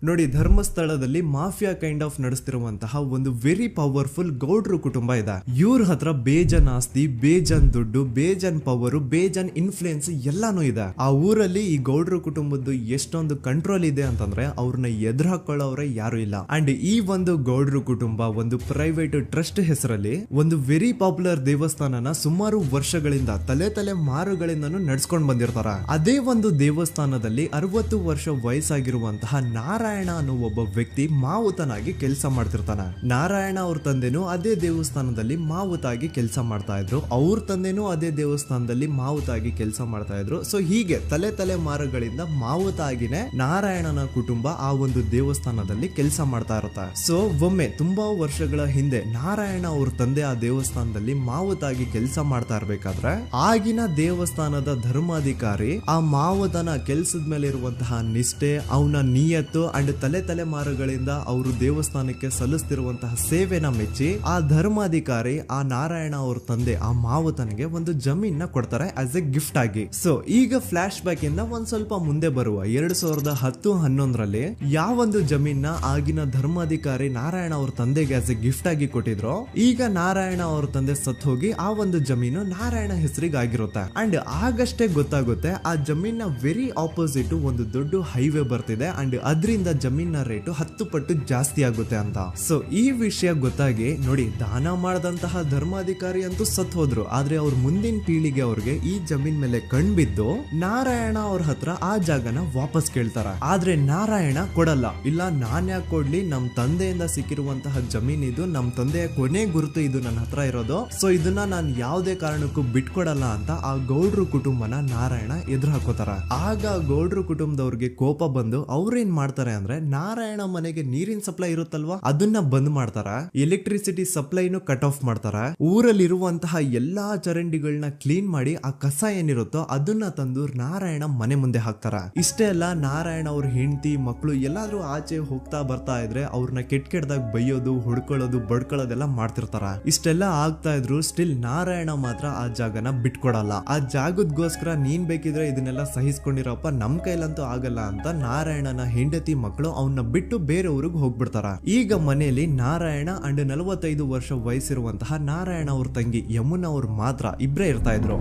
ನೋಡಿ, ಧರ್ಮಸ್ಥಳದಲ್ಲಿ ಮಾಫಿಯಾ ಕೈಂಡ್ ಆಫ್ ನಡೆಸ್ತಿರುವಂತಹ ಒಂದು ವೆರಿ ಪವರ್ಫುಲ್ ಗೌಡ್ರು ಕುಟುಂಬ ಇದೆ. ಇವ್ರ ಹತ್ರ ಬೇಜನ್ ಆಸ್ತಿ, ಬೇಜನ್ ದುಡ್ಡು, ಬೇಜನ್ ಪವರ್, ಬೇಜನ್ ಇನ್ಫ್ಲೂಯೆನ್ಸ್ ಎಲ್ಲಾನು ಇದೆ. ಆ ಊರಲ್ಲಿ ಈ ಗೌಡ್ರು ಕುಟುಂಬದ್ದು ಎಷ್ಟೊಂದು ಕಂಟ್ರೋಲ್ ಇದೆ ಅಂತಂದ್ರೆ ಅವ್ರನ್ನ ಎದುರು ಹಾಕೊಳ್ಳೋರೆ ಯಾರು ಇಲ್ಲ. ಅಂಡ್ ಈ ಒಂದು ಗೌಡ್ರು ಕುಟುಂಬ ಒಂದು ಪ್ರೈವೇಟ್ ಟ್ರಸ್ಟ್ ಹೆಸರಲ್ಲಿ ಒಂದು ವೆರಿ ಪಾಪ್ಯುಲರ್ ದೇವಸ್ಥಾನನ ಸುಮಾರು ವರ್ಷಗಳಿಂದ ತಲೆ ಮಾರುಗಳಿಂದನೂ ನಡ್ಸ್ಕೊಂಡ್ ಬಂದಿರ್ತಾರ. ಅದೇ ಒಂದು ದೇವಸ್ಥಾನದಲ್ಲಿ 60 ವರ್ಷ ವಯಸ್ಸಾಗಿರುವಂತಹ ನಾರಾಯಣ ಅನ್ನೋ ಒಬ್ಬ ವ್ಯಕ್ತಿ ಮಾವುತನಾಗಿ ಕೆಲಸ ಮಾಡ್ತಿರ್ತಾನೆ. ನಾರಾಯಣ ಅವ್ರ ತಂದೆನೂ ಅದೇ ದೇವಸ್ಥಾನದಲ್ಲಿ ಮಾವುತಾಗಿ ಕೆಲಸ ಮಾಡ್ತಾ ಇದ್ರು, ಅವ್ರ ತಂದೆನೂ ಅದೇ ದೇವಸ್ಥಾನದಲ್ಲಿ ಮಾವುತಾಗಿ ಕೆಲಸ ಮಾಡ್ತಾ ಇದ್ರು. ಸೊ ಹೀಗೆ ತಲೆ ಮಾರುಗಳಿಂದ ಮಾವುತಾಗಿನೇ ನಾರಾಯಣನ ಕುಟುಂಬ ಆ ಒಂದು ದೇವಸ್ಥಾನದಲ್ಲಿ ಕೆಲಸ ಮಾಡ್ತಾ ಇರುತ್ತೆ. ಸೊ ಒಮ್ಮೆ ತುಂಬಾ ವರ್ಷಗಳ ಹಿಂದೆ ನಾರಾಯಣ ಅವ್ರ ತಂದೆ ಆ ದೇವಸ್ಥಾನದಲ್ಲಿ ಮಾವುತಾಗಿ ಕೆಲಸ ಮಾಡ್ತಾ ಇರ್ಬೇಕಾದ್ರೆ ಆಗಿನ ದೇವಸ್ಥಾನದ ಧರ್ಮಾಧಿಕಾರಿ ಆ ಮಾವುತನ ಕೆಲ್ಸದ ಮೇಲೆ ಇರುವಂತಹ ನಿಷ್ಠೆ, ಅವನ ನಿಯತ್ತು ಅಂಡ್ ತಲೆಮಾರುಗಳಿಂದ ಅವರು ದೇವಸ್ಥಾನಕ್ಕೆ ಸಲ್ಲಿಸ್ತಿರುವಂತಹ ಸೇವೆನ ಮೆಚ್ಚಿ ಆ ಧರ್ಮಾಧಿಕಾರಿ ಆ ನಾರಾಯಣ ಅವ್ರ ತಂದೆ ಆ ಮಾವುತನಿಗೆ ಒಂದು ಜಮೀನ್ ಕೊಡ್ತಾರೆ ಆಸ್ ಎ ಗಿಫ್ಟ್ ಆಗಿ. ಸೊ ಈಗ ಫ್ಲಾಶ್ ಬ್ಯಾಕ್ ಇಂದ ಒಂದ್ ಸ್ವಲ್ಪ ಮುಂದೆ ಬರುವ 2010-11ರಲ್ಲಿ ಯಾವೊಂದು ಜಮೀನ ಆಗಿನ ಧರ್ಮಾಧಿಕಾರಿ ನಾರಾಯಣ ಅವ್ರ ತಂದೆಗೆ ಆಸ್ ಎ ಗಿಫ್ಟ್ ಆಗಿ ಕೊಟ್ಟಿದ್ರು, ಈಗ ನಾರಾಯಣ ಅವ್ರ ತಂದೆ ಸತ್ ಹೋಗಿ ಆ ಒಂದು ಜಮೀನು ನಾರಾಯಣ ಹೆಸರಿಗೆ ಆಗಿರುತ್ತೆ. ಅಂಡ್ ಆಗಷ್ಟೇ ಗೊತ್ತಾಗುತ್ತೆ ಆ ಜಮೀನ ವೆರಿ ಆಪೋಸಿಟ್ ಒಂದು ದೊಡ್ಡ ಹೈವೇ ಬರ್ತಿದೆ ಅಂಡ್ ಅದರಿಂದ ಜಮೀನ ರೇಟು 10 ಪಟ್ಟು ಜಾಸ್ತಿ ಆಗುತ್ತೆ ಅಂತ. ಸೊ ಈ ವಿಷಯ ಗೊತ್ತಾಗಿ ನೋಡಿ ದಾನ ಮಾಡದಂತಹ ಧರ್ಮಾಧಿಕಾರಿ ಅಂತೂ ಸತ್ ಹೋದ್ರು, ಆದ್ರೆ ಅವ್ರ ಮುಂದಿನ ಪೀಳಿಗೆ ಅವ್ರಿಗೆ ಈ ಜಮೀನ್ ಮೇಲೆ ಕಣ್ಬಿದ್ದು ನಾರಾಯಣ ಅವ್ರ ಹತ್ರ ಆ ಜಾಗನ ವಾಪಸ್ ಕೇಳ್ತಾರ. ಆದ್ರೆ ನಾರಾಯಣ ಕೊಡಲ್ಲ. ಇಲ್ಲ ನಾನ್ ಯಾಕೆ ಕೊಡ್ಲಿ, ನಮ್ ತಂದೆಯಿಂದ ಸಿಕ್ಕಿರುವಂತಹ ಜಮೀನ್ ಇದು, ನಮ್ ತಂದೆಯ ಕೊನೆ ಗುರುತು ಇದು ನನ್ನ ಹತ್ರ ಇರೋದು, ಸೊ ಇದನ್ನ ನಾನ್ ಯಾವುದೇ ಕಾರಣಕ್ಕೂ ಬಿಟ್ಕೊಡಲ್ಲ ಅಂತ ಆ ಗೌಡ್ರು ಕುಟುಂಬನ ನಾರಾಯಣ ಎದುರು ಹಾಕೋತಾರ. ಆಗ ಗೌಡ್ರು ಕುಟುಂಬದವ್ರಿಗೆ ಕೋಪ ಬಂದು ಅವ್ರೇನ್ ಮಾಡ್ತಾರೆ ಅಂದ್ರೆ ನಾರಾಯಣ ಮನೆಗೆ ನೀರಿನ ಸಪ್ಲೈ ಇರುತ್ತಲ್ವಾ ಅದನ್ನ ಬಂದ್ ಮಾಡ್ತಾರ, ಎಲೆಕ್ಟ್ರಿಸಿಟಿ ಸಪ್ಲೈನು ಕಟ್ ಆಫ್ ಮಾಡ್ತಾರ, ಊರಲ್ಲಿರುವಂತಹ ಎಲ್ಲಾ ಚರಂಡಿಗಳನ್ನ ಕ್ಲೀನ್ ಮಾಡಿ ಆ ಕಸ ಏನಿರುತ್ತೋ ಅದನ್ನ ತಂದು ನಾರಾಯಣ ಮನೆ ಮುಂದೆ ಹಾಕ್ತಾರ. ಇಷ್ಟೇ ಅಲ್ಲ, ನಾರಾಯಣ ಅವ್ರ ಹೆಂಡತಿ ಮಕ್ಕಳು ಎಲ್ಲಾದ್ರೂ ಆಚೆ ಹೋಗ್ತಾ ಬರ್ತಾ ಇದ್ರೆ ಅವ್ರನ್ನ ಕೆಟ್ಟದಾಗ ಬೈಯೋದು, ಹೊಡ್ಕೊಳ್ಳೋದು, ಬಡ್ಕೊಳ್ಳೋದೆಲ್ಲ ಮಾಡ್ತಿರ್ತಾರ. ಇಷ್ಟೆಲ್ಲ ಆಗ್ತಾ ಇದ್ರು ಸ್ಟಿಲ್ ನಾರಾಯಣ ಮಾತ್ರ ಆ ಜಾಗನ ಬಿಟ್ಕೊಡಲ್ಲ. ಆ ಜಾಗದ್ಗೋಸ್ಕರ ನೀನ್ ಬೇಕಿದ್ರೆ ಇದನ್ನೆಲ್ಲ ಸಹಿಸ್ಕೊಂಡಿರಪ್ಪ, ನಮ್ ಕೈಲಂತೂ ಆಗಲ್ಲ ಅಂತ ನಾರಾಯಣನ ಹೆಂಡತಿ ಮಕ್ಕಳು ಅವನ್ನ ಬಿಟ್ಟು ಬೇರೆ ಊರಿಗೆ ಹೋಗ್ಬಿಡ್ತಾರ. ಈಗ ಮನೆಯಲ್ಲಿ ನಾರಾಯಣ ಅಂಡ್ 45 ವರ್ಷ ವಯಸ್ಸಿರುವಂತಹ ನಾರಾಯಣ ಅವ್ರ ತಂಗಿ ಯಮುನಾ ಅವ್ರು ಮಾತ್ರ ಇಬ್ರೇ ಇರ್ತಾ ಇದ್ರು.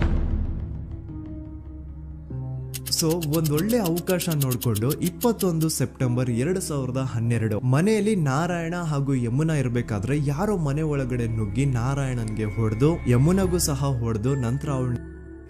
ಸೊ ಒಂದೊಳ್ಳೆ ಅವಕಾಶ ನೋಡ್ಕೊಂಡು 21 ಸೆಪ್ಟೆಂಬರ್ 2012 ಮನೆಯಲ್ಲಿ ನಾರಾಯಣ ಹಾಗೂ ಯಮುನಾ ಇರ್ಬೇಕಾದ್ರೆ ಯಾರೋ ಮನೆ ಒಳಗಡೆ ನುಗ್ಗಿ ನಾರಾಯಣನ್ಗೆ ಹೊಡೆದು ಯಮುನಾಗೂ ಸಹ ಹೊಡೆದು ನಂತರ ಅವಳು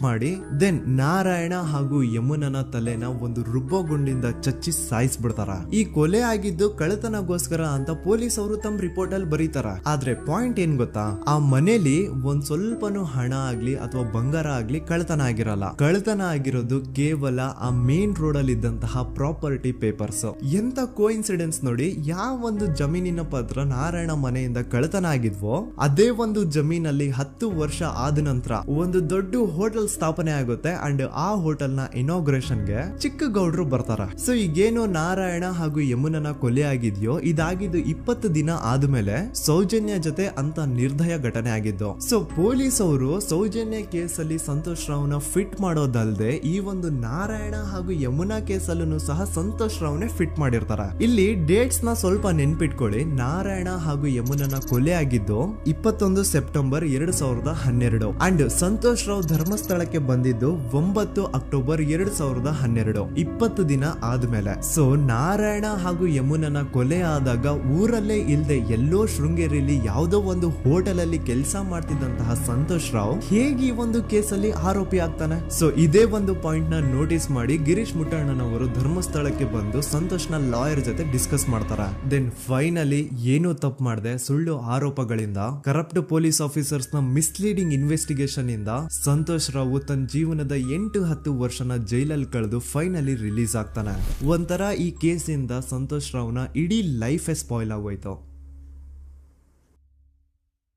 ಮಾಡಿ ದೆನ್ ನಾರಾಯಣ ಹಾಗೂ ಯಮುನನ ತಲೆನ ಒಂದು ರುಬ್ಬಗುಂಡಿಂದ ಚಚ್ಚಿ ಸಾಯಿಸ್ಬಿಡ್ತಾರ. ಈ ಕೊಲೆ ಆಗಿದ್ದು ಕಳ್ಳತನಗೋಸ್ಕರ ಅಂತ ಪೊಲೀಸ್ ಅವರು ತಮ್ಮ ರಿಪೋರ್ಟ್ ಅಲ್ಲಿ ಬರೀತಾರ. ಆದ್ರೆ ಪಾಯಿಂಟ್ ಏನ್ ಗೊತ್ತಾ, ಆ ಮನೇಲಿ ಒಂದ್ ಸ್ವಲ್ಪನೂ ಹಣ ಆಗ್ಲಿ ಅಥವಾ ಬಂಗಾರ ಆಗ್ಲಿ ಕಳ್ಳತನ ಆಗಿರಲ್ಲ. ಕಳ್ಳತನ ಆಗಿರೋದು ಕೇವಲ ಆ ಮೇನ್ ರೋಡ್ ಅಲ್ಲಿ ಇದ್ದಂತಹ ಪ್ರಾಪರ್ಟಿ ಪೇಪರ್ಸ್. ಎಂತ ಕೋಇನ್ಸಿಡೆನ್ಸ್ ನೋಡಿ, ಯಾವ ಒಂದು ಜಮೀನಿನ ಪತ್ರ ನಾರಾಯಣ ಮನೆಯಿಂದ ಕಳ್ಳತನ ಆಗಿದ್ವೋ ಅದೇ ಒಂದು ಜಮೀನಲ್ಲಿ 10 ವರ್ಷ ಆದ ನಂತರ ಒಂದು ದೊಡ್ಡ ಹೋಟೆಲ್ ಸ್ಥಾಪನೆ ಆಗುತ್ತೆ ಅಂಡ್ ಆ ಹೋಟೆಲ್ ನ ಇನಾಗ್ರೇಷನ್ ಗೆ ಚಿಕ್ಕ ಗೌಡ್ರು ಬರ್ತಾರ. ಸೊ ಈಗೇನು ನಾರಾಯಣ ಹಾಗೂ ಯಮುನನ ಕೊಲೆ ಆಗಿದ್ಯೋ ಇದಾಗಿದ್ದು 20 ದಿನ ಆದ್ಮೇಲೆ ಸೌಜನ್ಯ ಜೊತೆ ಅಂತ ನಿರ್ದಯ ಘಟನೆ ಆಗಿದ್ದು. ಸೊ ಪೊಲೀಸ್ ಅವರು ಸೌಜನ್ಯ ಕೇಸಲ್ಲಿ ಸಂತೋಷ್ ರಾವ್ನ ಫಿಟ್ ಮಾಡೋದಲ್ದೆ ಈ ಒಂದು ನಾರಾಯಣ ಹಾಗೂ ಯಮುನಾ ಕೇಸಲ್ಲೂ ಸಹ ಸಂತೋಷ್ ರಾವ್ನೆ ಫಿಟ್ ಮಾಡಿರ್ತಾರ. ಇಲ್ಲಿ ಡೇಟ್ಸ್ ನ ಸ್ವಲ್ಪ ನೆನ್ಪಿಟ್ಕೊಳ್ಳಿ. ನಾರಾಯಣ ಹಾಗೂ ಯಮುನನ ಕೊಲೆ ಆಗಿದ್ದು 21 ಸೆಪ್ಟೆಂಬರ್ 2012 ಅಂಡ್ ಸಂತೋಷ್ ರಾವ್ ಧರ್ಮಸ್ಥಳ ಬಂದಿದ್ದು 9 ಅಕ್ಟೋಬರ್ 2012, 20 ದಿನ ಆದ್ಮೇಲೆ. ಸೊ ನಾರಾಯಣ ಹಾಗೂ ಯಮುನನ ಕೊಲೆ ಆದಾಗ ಊರಲ್ಲೇ ಇಲ್ದೆ ಎಲ್ಲೋ ಶೃಂಗೇರಿಯಲ್ಲಿ ಯಾವುದೋ ಒಂದು ಹೋಟೆಲ್ ಅಲ್ಲಿ ಕೆಲಸ ಮಾಡ್ತಿದ್ದಂತಹ ಸಂತೋಷ್ ರಾವ್ ಹೇಗೆ ಈ ಒಂದು ಕೇಸಲ್ಲಿ ಆರೋಪಿ ಆಗ್ತಾನೆ? ಸೊ ಇದೇ ಒಂದು ಪಾಯಿಂಟ್ ನ ನೋಟಿಸ್ ಮಾಡಿ ಗಿರೀಶ್ ಮುಟ್ಟಣ್ಣನವರು ಧರ್ಮಸ್ಥಳಕ್ಕೆ ಬಂದು ಸಂತೋಷ್ ನ ಲಾಯರ್ ಜೊತೆ ಡಿಸ್ಕಸ್ ಮಾಡ್ತಾರ. ದೆನ್ ಫೈನಲಿ ಏನೋ ತಪ್ಪು ಮಾಡದೆ ಸುಳ್ಳು ಆರೋಪಗಳಿಂದ ಕರಪ್ಟ್ ಪೊಲೀಸ್ ಆಫೀಸರ್ಸ್ ನ ಮಿಸ್ಲೀಡಿಂಗ್ ಇನ್ವೆಸ್ಟಿಗೇಷನ್ ಇಂದ ಸಂತೋಷ್ ರಾವ್ ತನ್ನ ಜೀವನದ 8-10 ವರ್ಷನ ಜೈಲಲ್ಲಿ ಕಳೆದು ಫೈನಲಿ ರಿಲೀಸ್ ಆಗ್ತಾನೆ. ಒಂಥರ ಈ ಕೇಸಿಂದ ಸಂತೋಷ್ ರಾವ್ನ ಇಡೀ ಲೈಫ್ ಸ್ಪಾಯ್ಲ್ ಆಗೋಯ್ತು.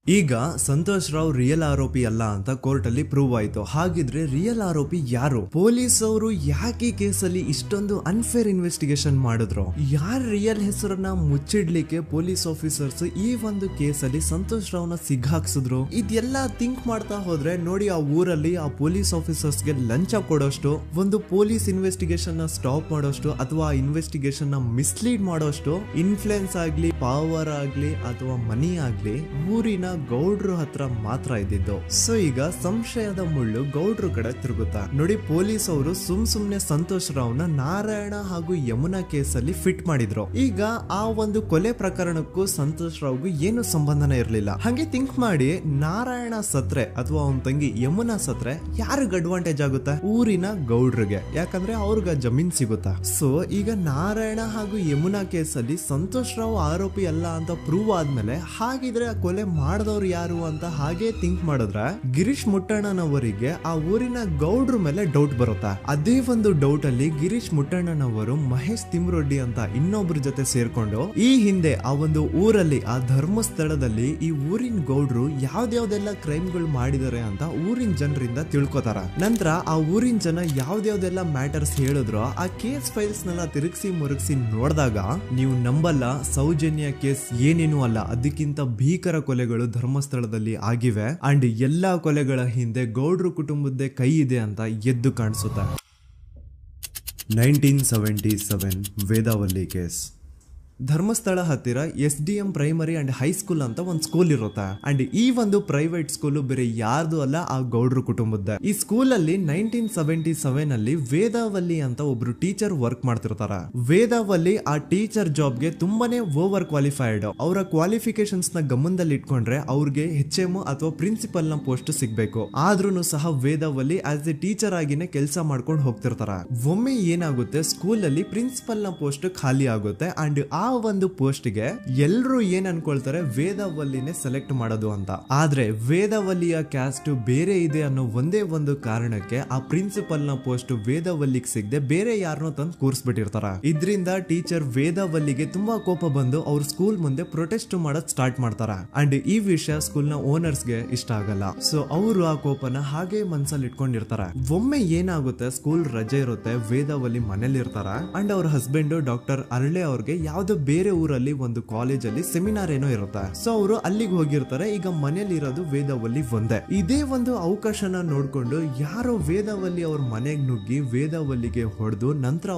ಈಗ ಸಂತೋಷ್ ರಾವ್ ರಿಯಲ್ ಆರೋಪಿ ಅಲ್ಲ ಅಂತ ಕೋರ್ಟ್ ಅಲ್ಲಿ ಪ್ರೂವ್ ಆಯ್ತು. ಹಾಗಿದ್ರೆ ರಿಯಲ್ ಆರೋಪಿ ಯಾರು? ಪೊಲೀಸ್ ಅವರು ಯಾಕೆ ಕೇಸಲ್ಲಿ ಇಷ್ಟೊಂದು ಅನ್ಫೇರ್ ಇನ್ವೆಸ್ಟಿಗೇಷನ್ ಮಾಡಿದ್ರು? ಯಾರ ರಿಯಲ್ ಹೆಸರನ್ನ ಮುಚ್ಚಿಡ್ಲಿಕ್ಕೆ ಪೊಲೀಸ್ ಆಫೀಸರ್ಸ್ ಈ ಒಂದು ಕೇಸಲ್ಲಿ ಸಂತೋಷ್ ರಾವ್ನ ಸಿಗ್ಹಾಕ್ಸಿದ್ರು? ಇದೆಲ್ಲ ಥಿಂಕ್ ಮಾಡ್ತಾ ಹೋದ್ರೆ ನೋಡಿ ಆ ಊರಲ್ಲಿ ಆ ಪೊಲೀಸ್ ಆಫೀಸರ್ಸ್ಗೆ ಲಂಚ ಕೊಡೋಷ್ಟು, ಒಂದು ಪೊಲೀಸ್ ಇನ್ವೆಸ್ಟಿಗೇಷನ್ ನ ಸ್ಟಾಪ್ ಮಾಡೋಷ್ಟು ಅಥವಾ ಆ ಇನ್ವೆಸ್ಟಿಗೇಷನ್ ನ ಮಿಸ್ಲೀಡ್ ಮಾಡೋಷ್ಟು ಇನ್ಫ್ಲುಯೆನ್ಸ್ ಆಗ್ಲಿ, ಪವರ್ ಆಗ್ಲಿ ಅಥವಾ ಮನಿ ಆಗ್ಲಿ ಊರಿನ ಗೌಡ್ರು ಹತ್ರ ಮಾತ್ರ ಇದ್ದಿದ್ದು. ಸೊ ಈಗ ಸಂಶಯದ ಮುಳ್ಳು ಗೌಡ್ರು ಕಡೆ ತಿರುಗುತ್ತಾ ನೋಡಿ. ಪೊಲೀಸ್ ಅವರು ಸುಮ್ನೆ ಸಂತೋಷ್ ರಾವ್ನ ನಾರಾಯಣ ಹಾಗೂ ಯಮುನಾ ಕೇಸಲ್ಲಿ ಫಿಟ್ ಮಾಡಿದ್ರು. ಈಗ ಆ ಒಂದು ಕೊಲೆ ಪ್ರಕರಣಕ್ಕೂ ಸಂತೋಷ್ ರಾವ್ಗೂ ಏನು ಸಂಬಂಧನೇ ಇರ್ಲಿಲ್ಲ. ಹಂಗೆ ಥಿಂಕ್ ಮಾಡಿ ನಾರಾಯಣ ಸತ್ರೆ ಅಥವಾ ಅವನ ತಂಗಿ ಯಮುನಾ ಸತ್ರೆ ಯಾರಿಗ ಅಡ್ವಾಂಟೇಜ್ ಆಗುತ್ತೆ? ಊರಿನ ಗೌಡ್ರಿಗೆ, ಯಾಕಂದ್ರೆ ಅವ್ರಿಗ ಜಮೀನ್ ಸಿಗುತ್ತಾ. ಸೊ ಈಗ ನಾರಾಯಣ ಹಾಗೂ ಯಮುನಾ ಕೇಸಲ್ಲಿ ಸಂತೋಷ್ ರಾವ್ ಆರೋಪಿ ಅಲ್ಲ ಅಂತ ಪ್ರೂವ್ ಆದ್ಮೇಲೆ ಹಾಗಿದ್ರೆ ಆ ಕೊಲೆ ಮಾಡ್ದವ್ರು ಯಾರು ಅಂತ ಹಾಗೆ ಥಿಂಕ್ ಮಾಡಿದ್ರೆ ಗಿರೀಶ್ ಮುಟ್ಟಣ್ಣನವರಿಗೆ ಆ ಊರಿನ ಗೌಡ್ರ ಮೇಲೆ ಡೌಟ್ ಬರುತ್ತೆ. ಅದೇ ಒಂದು ಡೌಟ್ ಅಲ್ಲಿ ಗಿರೀಶ್ ಮುಟ್ಟಣ್ಣನವರು ಮಹೇಶ್ ತಿಮ್ರೊಡ್ಡಿ ಅಂತ ಇನ್ನೊಬ್ರ ಜೊತೆ ಸೇರ್ಕೊಂಡು ಈ ಹಿಂದೆ ಆ ಒಂದು ಊರಲ್ಲಿ ಆ ಧರ್ಮಸ್ಥಳದಲ್ಲಿ ಈ ಊರಿನ ಗೌಡ್ರು ಯಾವ್ದಾವ್ದೆಲ್ಲ ಕ್ರೈಮ್ಗಳು ಮಾಡಿದಾರೆ ಅಂತ ಊರಿನ ಜನರಿಂದ ತಿಳ್ಕೊತಾರ. ನಂತರ ಆ ಊರಿನ ಜನ ಯಾವ್ದಾವ್ದೆಲ್ಲ ಮ್ಯಾಟರ್ಸ್ ಹೇಳಿದ್ರು ಆ ಕೇಸ್ ಫೈಲ್ಸ್ ನೆಲ್ಲ ತಿರುಗಿಸಿ ಮುರುಗಿಸಿ ನೋಡಿದಾಗ ನೀವು ನಂಬಲ್ಲ, ಸೌಜನ್ಯ ಕೇಸ್ ಏನೇನು ಅಲ್ಲ, ಅದಕ್ಕಿಂತ ಭೀಕರ ಕೊಲೆಗಳು ಧರ್ಮಸ್ಥಳದಲ್ಲಿ ಆಗಿವೆ ಅಂಡ್ ಎಲ್ಲಾ ಕೊಲೆಗಳ ಹಿಂದೆ ಗೌಡ್ರು ಕುಟುಂಬದ್ದೇ ಕೈ ಇದೆ ಅಂತ ಎದ್ದು ಕಾಣಿಸುತ್ತೆ. 1977 ವೇದಾವಲ್ಲಿ ಕೇಸ್. ಧರ್ಮಸ್ಥಳ ಹತ್ತಿರ SDM ಪ್ರೈಮರಿ ಅಂಡ್ ಹೈಸ್ಕೂಲ್ ಅಂತ ಒಂದು ಸ್ಕೂಲ್ ಇರುತ್ತೆ. ಅಂಡ್ ಈ ಒಂದು ಪ್ರೈವೇಟ್ ಸ್ಕೂಲ್ ಬೇರೆ ಯಾರ್ದು ಅಲ್ಲ, ಆ ಗೌಡ್ರು ಕುಟುಂಬದ. ಈ ಸ್ಕೂಲ್ ಅಲ್ಲಿ 1977 ಅಲ್ಲಿ ವೇದಾವಲ್ಲಿ ಅಂತ ಒಬ್ರು ಟೀಚರ್ ವರ್ಕ್ ಮಾಡ್ತಿರ್ತಾರ. ವೇದಾವಲ್ಲಿ ಆ ಟೀಚರ್ ಜಾಬ್ಗೆ ತುಂಬಾನೇ ಓವರ್ ಕ್ವಾಲಿಫೈಡ್. ಅವರ ಕ್ವಾಲಿಫಿಕೇಶನ್ಸ್ ನ ಗಮನದಲ್ಲಿ ಇಟ್ಕೊಂಡ್ರೆ ಅವ್ರಿಗೆ HM ಅಥವಾ ಪ್ರಿನ್ಸಿಪಲ್ ನ ಪೋಸ್ಟ್ ಸಿಗ್ಬೇಕು. ಆದ್ರೂ ಸಹ ವೇದಾವಲ್ಲಿ ಆಸ್ ಎ ಟೀಚರ್ ಆಗಿನೇ ಕೆಲಸ ಮಾಡ್ಕೊಂಡು ಹೋಗ್ತಿರ್ತಾರ. ಒಮ್ಮೆ ಏನಾಗುತ್ತೆ, ಸ್ಕೂಲ್ ಅಲ್ಲಿ ಪ್ರಿನ್ಸಿಪಲ್ ನ ಪೋಸ್ಟ್ ಖಾಲಿ ಆಗುತ್ತೆ ಅಂಡ್ ಆ ಒಂದು ಪೋಸ್ಟ್ ಗೆ ಎಲ್ರು ಏನ್ ಅನ್ಕೊಳ್ತಾರೆ, ವೇದಾವಲ್ಲಿನೇ ಸೆಲೆಕ್ಟ್ ಮಾಡೋದು ಅಂತ. ಆದ್ರೆ ವೇದಾವಲ್ಲಿಯ ಕ್ಯಾಸ್ಟ್ ಬೇರೆ ಇದೆ ಅನ್ನೋ ಒಂದೇ ಒಂದು ಕಾರಣಕ್ಕೆ ಆ ಪ್ರಿನ್ಸಿಪಲ್ ನ ಪೋಸ್ಟ್ ವೇದಾವಲ್ಲಿಗೆ ಸಿಗದೆ ಬೇರೆ ಯಾರನ್ನೋ ತಂದು ಕೂರಿಸ್ಬಿಟ್ಟಿರ್ತಾರ. ಇದರಿಂದ ಟೀಚರ್ ವೇದಾವಲ್ಲಿಗೆ ತುಂಬಾ ಕೋಪ ಬಂದು ಅವ್ರ ಸ್ಕೂಲ್ ಮುಂದೆ ಪ್ರೊಟೆಸ್ಟ್ ಮಾಡೋದ್ ಸ್ಟಾರ್ಟ್ ಮಾಡ್ತಾರ. ಅಂಡ್ ಈ ವಿಷಯ ಸ್ಕೂಲ್ ನ ಓನರ್ಸ್ ಗೆ ಇಷ್ಟ ಆಗಲ್ಲ. ಸೊ ಅವರು ಆ ಕೋಪನ ಹಾಗೆ ಮನ್ಸಲ್ಲಿ ಇಟ್ಕೊಂಡಿರ್ತಾರ. ಒಮ್ಮೆ ಏನಾಗುತ್ತೆ, ಸ್ಕೂಲ್ ರಜೆ ಇರುತ್ತೆ, ವೇದಾವಲ್ಲಿ ಮನೇಲಿ ಇರ್ತಾರ ಅಂಡ್ ಅವ್ರ ಹಸ್ಬೆಂಡ್ ಡಾಕ್ಟರ್ ಅರಳೆ ಅವ್ರಿಗೆ ಯಾವ್ದೋ ಬೇರೆ ಊರಲ್ಲಿ ಒಂದು ಕಾಲೇಜ್ ಅಲ್ಲಿ ಸೆಮಿನಾರ್ ಏನೋ ಇರುತ್ತೆ. ಸೊ ಅವರು ಅಲ್ಲಿಗೆ ಹೋಗಿರ್ತಾರೆ. ಈಗ ಮನೇಲಿ ಇರೋದು ವೇದಾವಲ್ಲಿ ಒಂದೇ. ಇದೇ ಒಂದು ಅವಕಾಶನ ನೋಡ್ಕೊಂಡು ಯಾರೋ ವೇದಾವಲ್ಲಿ ಅವ್ರ ಮನೆಗೆ ನುಗ್ಗಿ ವೇದಾವಲ್ಲಿಗೆ ಹೊಡೆದು ನಂತರ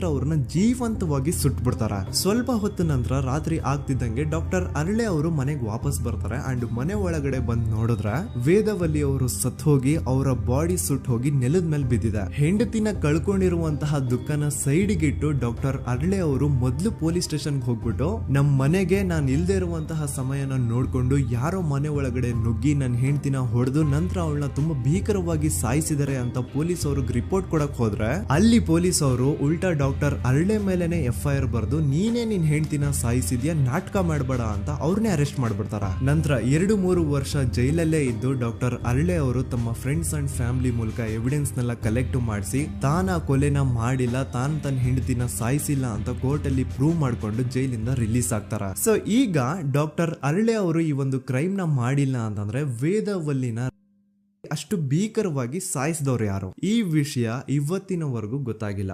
ಅವ್ರನ್ನ ಜೀವಂತವಾಗಿ ಸುಟ್ಬಿಡ್ತಾರ. ಸ್ವಲ್ಪ ಹೊತ್ತು ನಂತರ ರಾತ್ರಿ ಆಗ್ತಿದ್ದಂಗೆ ಡಾಕ್ಟರ್ ಅರಳೆ ಅವರು ಮನೆಗೆ ವಾಪಸ್ ಬರ್ತಾರೆ ಅಂಡ್ ಮನೆ ಒಳಗಡೆ ಬಂದ್ ನೋಡಿದ್ರೆ ವೇದಾವಲ್ಲಿ ಅವರು ಸತ್ ಹೋಗಿ ಅವರ ಬಾಡಿ ಸುಟ್ ಹೋಗಿ ನೆಲದ ಮೇಲೆ ಬಿದ್ದಿದೆ. ಹೆಂಡತಿನ ಕಳ್ಕೊಂಡಿರುವಂತಹ ದುಃಖನ ಸೈಡ್ಗೆ ಇಟ್ಟು ಡಾಕ್ಟರ್ ಅರಳೆ ಅವರು ಮೊದ್ಲು ಪೊಲೀಸ್ ಸ್ಟೇಷನ್ ಹೋಗ್ಬಿಟ್ಟು ನಮ್ ಮನೆಗೆ ನಾನು ಇಲ್ದೇ ಇರುವಂತಹ ಸಮಯನ ನೋಡ್ಕೊಂಡು ಯಾರೋ ಮನೆ ಒಳಗಡೆ ನುಗ್ಗಿ ನನ್ನ ಹೆಂಡತಿನ ಹೊಡೆದು ನಂತರ ಅವಳನ್ನ ತುಂಬಾ ಭೀಕರವಾಗಿ ಸಾಯಿಸಿದರೆ ಅಂತ ಪೊಲೀಸ್ ಅವ್ರಿಗೆ ರಿಪೋರ್ಟ್ ಕೊಡಕ್ ಹೋದ್ರೆ ಅಲ್ಲಿ ಪೊಲೀಸ್ ಅವರು ಉಲ್ಟಾ ಡಾಕ್ಟರ್ ಅರಳೆ ಮೇಲೆನೆ FIR ಬರ್ದು ನೀನೇ ನಿನ್ ಹೆಂಡತಿನ ಸಾಯಿಸಿದ್ಯಾ, ನಾಟಕ ಮಾಡಬೇಡ ಅಂತ ಅವ್ರನ್ನೇ ಅರೆಸ್ಟ್ ಮಾಡ್ಬಿಡ್ತಾರ. ನಂತರ 2-3 ವರ್ಷ ಜೈಲಲ್ಲೇ ಇದ್ದು ಡಾಕ್ಟರ್ ಅರಳೆ ಅವರು ತಮ್ಮ ಫ್ರೆಂಡ್ಸ್ ಅಂಡ್ ಫ್ಯಾಮಿಲಿ ಮೂಲಕ ಎವಿಡೆನ್ಸ್ ನೆಲ್ಲ ಕಲೆಕ್ಟ್ ಮಾಡಿಸಿ ತಾನ ಕೊಲೆನ ಮಾಡಿಲ್ಲ, ತನ್ನ ಹೆಂಡತಿನ ಸಾಯಿಸಿಲ್ಲ ಅಂತ ಕೋರ್ಟ್ ಅಲ್ಲಿ ಪ್ರೂವ್ ಮಾಡ್ಕೊಂಡು ಜೈಲಿಂದ ರಿಲೀಸ್ ಆಗ್ತಾರ. ಸೊ ಈಗ ಡಾಕ್ಟರ್ ಅರಳೆ ಅವರು ಈ ಒಂದು ಕ್ರೈಮ್ ನ ಮಾಡಿಲ್ಲ ಅಂತಂದ್ರೆ ವೇದಾವಲ್ಲಿನ ಅಷ್ಟು ಭೀಕರವಾಗಿ ಸಾಯಿಸಿದವ್ರು ಯಾರು, ಈ ವಿಷಯ ಇವತ್ತಿನವರೆಗೂ ಗೊತ್ತಾಗಿಲ್ಲ.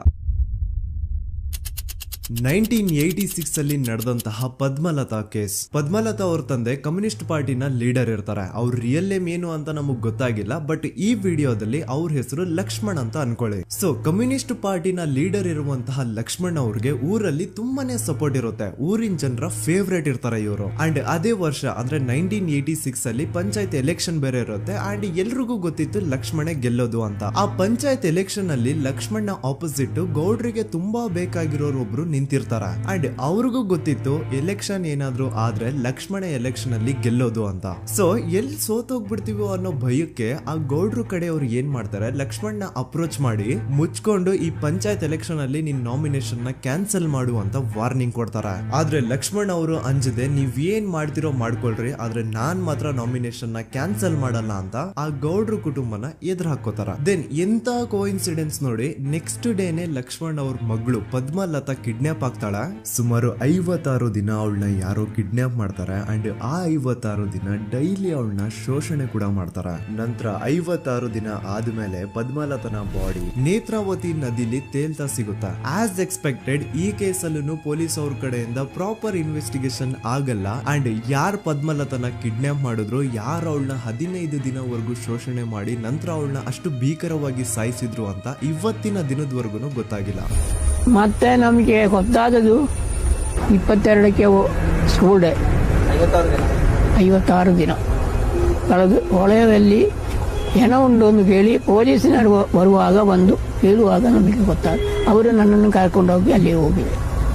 1986 ಅಲ್ಲಿ ನಡೆದಂತಹ ಪದ್ಮಲತಾ ಕೇಸ್. ಪದ್ಮಲತಾ ಅವ್ರ ತಂದೆ ಕಮ್ಯುನಿಸ್ಟ್ ಪಾರ್ಟಿನ ಲೀಡರ್ ಇರ್ತಾರೆ. ಅವ್ರ ರಿಯಲ್ ನೇಮ್ ಏನು ಅಂತ ನಮಗ್ ಗೊತ್ತಾಗಿಲ್ಲ, ಬಟ್ ಈ ವಿಡಿಯೋದಲ್ಲಿ ಅವ್ರ ಹೆಸರು ಲಕ್ಷ್ಮಣ್ ಅಂತ ಅನ್ಕೊಳ್ಳಿ. ಸೊ ಕಮ್ಯುನಿಸ್ಟ್ ಪಾರ್ಟಿನ ಲೀಡರ್ ಇರುವಂತಹ ಲಕ್ಷ್ಮಣ್ ಅವ್ರಿಗೆ ಊರಲ್ಲಿ ತುಂಬಾನೇ ಸಪೋರ್ಟ್ ಇರುತ್ತೆ. ಊರಿನ ಜನರ ಫೇವ್ರೇಟ್ ಇರ್ತಾರೆ ಇವರು. ಅಂಡ್ ಅದೇ ವರ್ಷ ಅಂದ್ರೆ 1986 ಅಲ್ಲಿ ಪಂಚಾಯತ್ ಎಲೆಕ್ಷನ್ ಬೇರೆ ಇರುತ್ತೆ ಅಂಡ್ ಎಲ್ರಿಗೂ ಗೊತ್ತಿತ್ತು ಲಕ್ಷ್ಮಣೆ ಗೆಲ್ಲೋದು ಅಂತ. ಆ ಪಂಚಾಯತ್ ಎಲೆಕ್ಷನ್ ಅಲ್ಲಿ ಲಕ್ಷ್ಮಣ್ ಆಪೋಸಿಟ್ ಗೌಡ್ರಿಗೆ ತುಂಬಾ ಬೇಕಾಗಿರೋರು ಒಬ್ರು ನಿಂತಿರ್ತಾರ ಅಂಡ್ ಅವ್ರಿಗೂ ಗೊತ್ತಿತ್ತು ಎಲೆಕ್ಷನ್ ಏನಾದ್ರು ಆದ್ರೆ ಲಕ್ಷ್ಮಣ ಎಲೆಕ್ಷನ್ ಅಲ್ಲಿ ಗೆಲ್ಲೋದು ಅಂತ. ಸೊ ಎಲ್ಲಿ ಸೋತೋಗ್ಬಿಡ್ತೀವೋ ಅನ್ನೋ ಭಯಕ್ಕೆ ಆ ಗೌಡ್ರು ಕಡೆ ಅವ್ರು ಏನ್ ಮಾಡ್ತಾರೆ, ಲಕ್ಷ್ಮಣ್ ಅಪ್ರೋಚ್ ಮಾಡಿ ಮುಚ್ಕೊಂಡು ಈ ಪಂಚಾಯತ್ ಎಲೆಕ್ಷನ್ ಅಲ್ಲಿ ನಿನ್ ನಾಮಿನೇಷನ್ ನ ಕ್ಯಾನ್ಸಲ್ ಮಾಡು ಅಂತ ವಾರ್ನಿಂಗ್ ಕೊಡ್ತಾರ. ಆದ್ರೆ ಲಕ್ಷ್ಮಣ್ ಅವರು ಅಂಜದೆ ನೀವ್ ಏನ್ ಮಾಡ್ತಿರೋ ಮಾಡ್ಕೊಳ್ರಿ, ಆದ್ರೆ ನಾನ್ ಮಾತ್ರ ನಾಮಿನೇಷನ್ ನ ಕ್ಯಾನ್ಸಲ್ ಮಾಡಲ್ಲ ಅಂತ ಆ ಗೌಡ್ರು ಕುಟುಂಬನ ಎದುರು ಹಾಕೋತಾರ. ದೆನ್ ಎಂತ ಕೋಇನ್ಸಿಡೆನ್ಸ್ ನೋಡಿ, ನೆಕ್ಸ್ಟ್ ಡೇನೆ ಲಕ್ಷ್ಮಣ್ ಅವ್ರ ಮಗಳು ಪದ್ಮಲತಾ ಕಿಡ್ನಾಪ್ ಆಗ್ತಾಳ. ಸುಮಾರು 56 ದಿನ ಅವಳನ್ನ ಯಾರೋ ಕಿಡ್ನಾಪ್ ಮಾಡ್ತಾರೆ ಅಂಡ್ ಆ 56 ದಿನ ಡೈಲಿ ಅವಳನ್ನ ಶೋಷಣೆ ಕೂಡ ಮಾಡ್ತಾರ. ನಂತರ 56 ದಿನ ಆದ್ಮೇಲೆ ಪದ್ಮಲತನ ಬಾಡಿ ನೇತ್ರಾವತಿ ನದಿಲಿ ತೇಲ್ತಾ ಸಿಗುತ್ತಾ. ಆಸ್ ಎಕ್ಸ್ಪೆಕ್ಟೆಡ್ ಈ ಕೇಸಲ್ಲೂ ಪೊಲೀಸ್ ಅವ್ರ ಕಡೆಯಿಂದ ಪ್ರಾಪರ್ ಇನ್ವೆಸ್ಟಿಗೇಷನ್ ಆಗಲ್ಲ ಅಂಡ್ ಯಾರ್ ಪದ್ಮಲತನ ಕಿಡ್ನಾಪ್ ಮಾಡಿದ್ರು, ಯಾರು ಅವಳನ್ನ 15 ದಿನವರೆಗೂ ಶೋಷಣೆ ಮಾಡಿ ನಂತರ ಅವಳನ್ನ ಅಷ್ಟು ಭೀಕರವಾಗಿ ಸಾಯಿಸಿದ್ರು ಅಂತ ಇವತ್ತಿನ ದಿನದವರೆಗೂ ಗೊತ್ತಾಗಿಲ್ಲ. ಮತ್ತೆ ನಮಗೆ ಗೊತ್ತಾದದು 22ಕ್ಕೆ ಸ್ಕೂಲ್ ಡೇ 56 ದಿನ ಕಳೆದು ಹೊಳೆಯಲ್ಲಿ ಏನೋ ಒಂದು ಕೇಳಿ ಪೊಲೀಸಿನವರು ಬರುವಾಗ ಬಂದು ಹೇಳುವಾಗ ನಮಗೆ ಗೊತ್ತಾದ. ಅವರು ನನ್ನನ್ನು ಕರ್ಕೊಂಡೋಗಿ ಅಲ್ಲಿ ಹೋಗಿದೆ.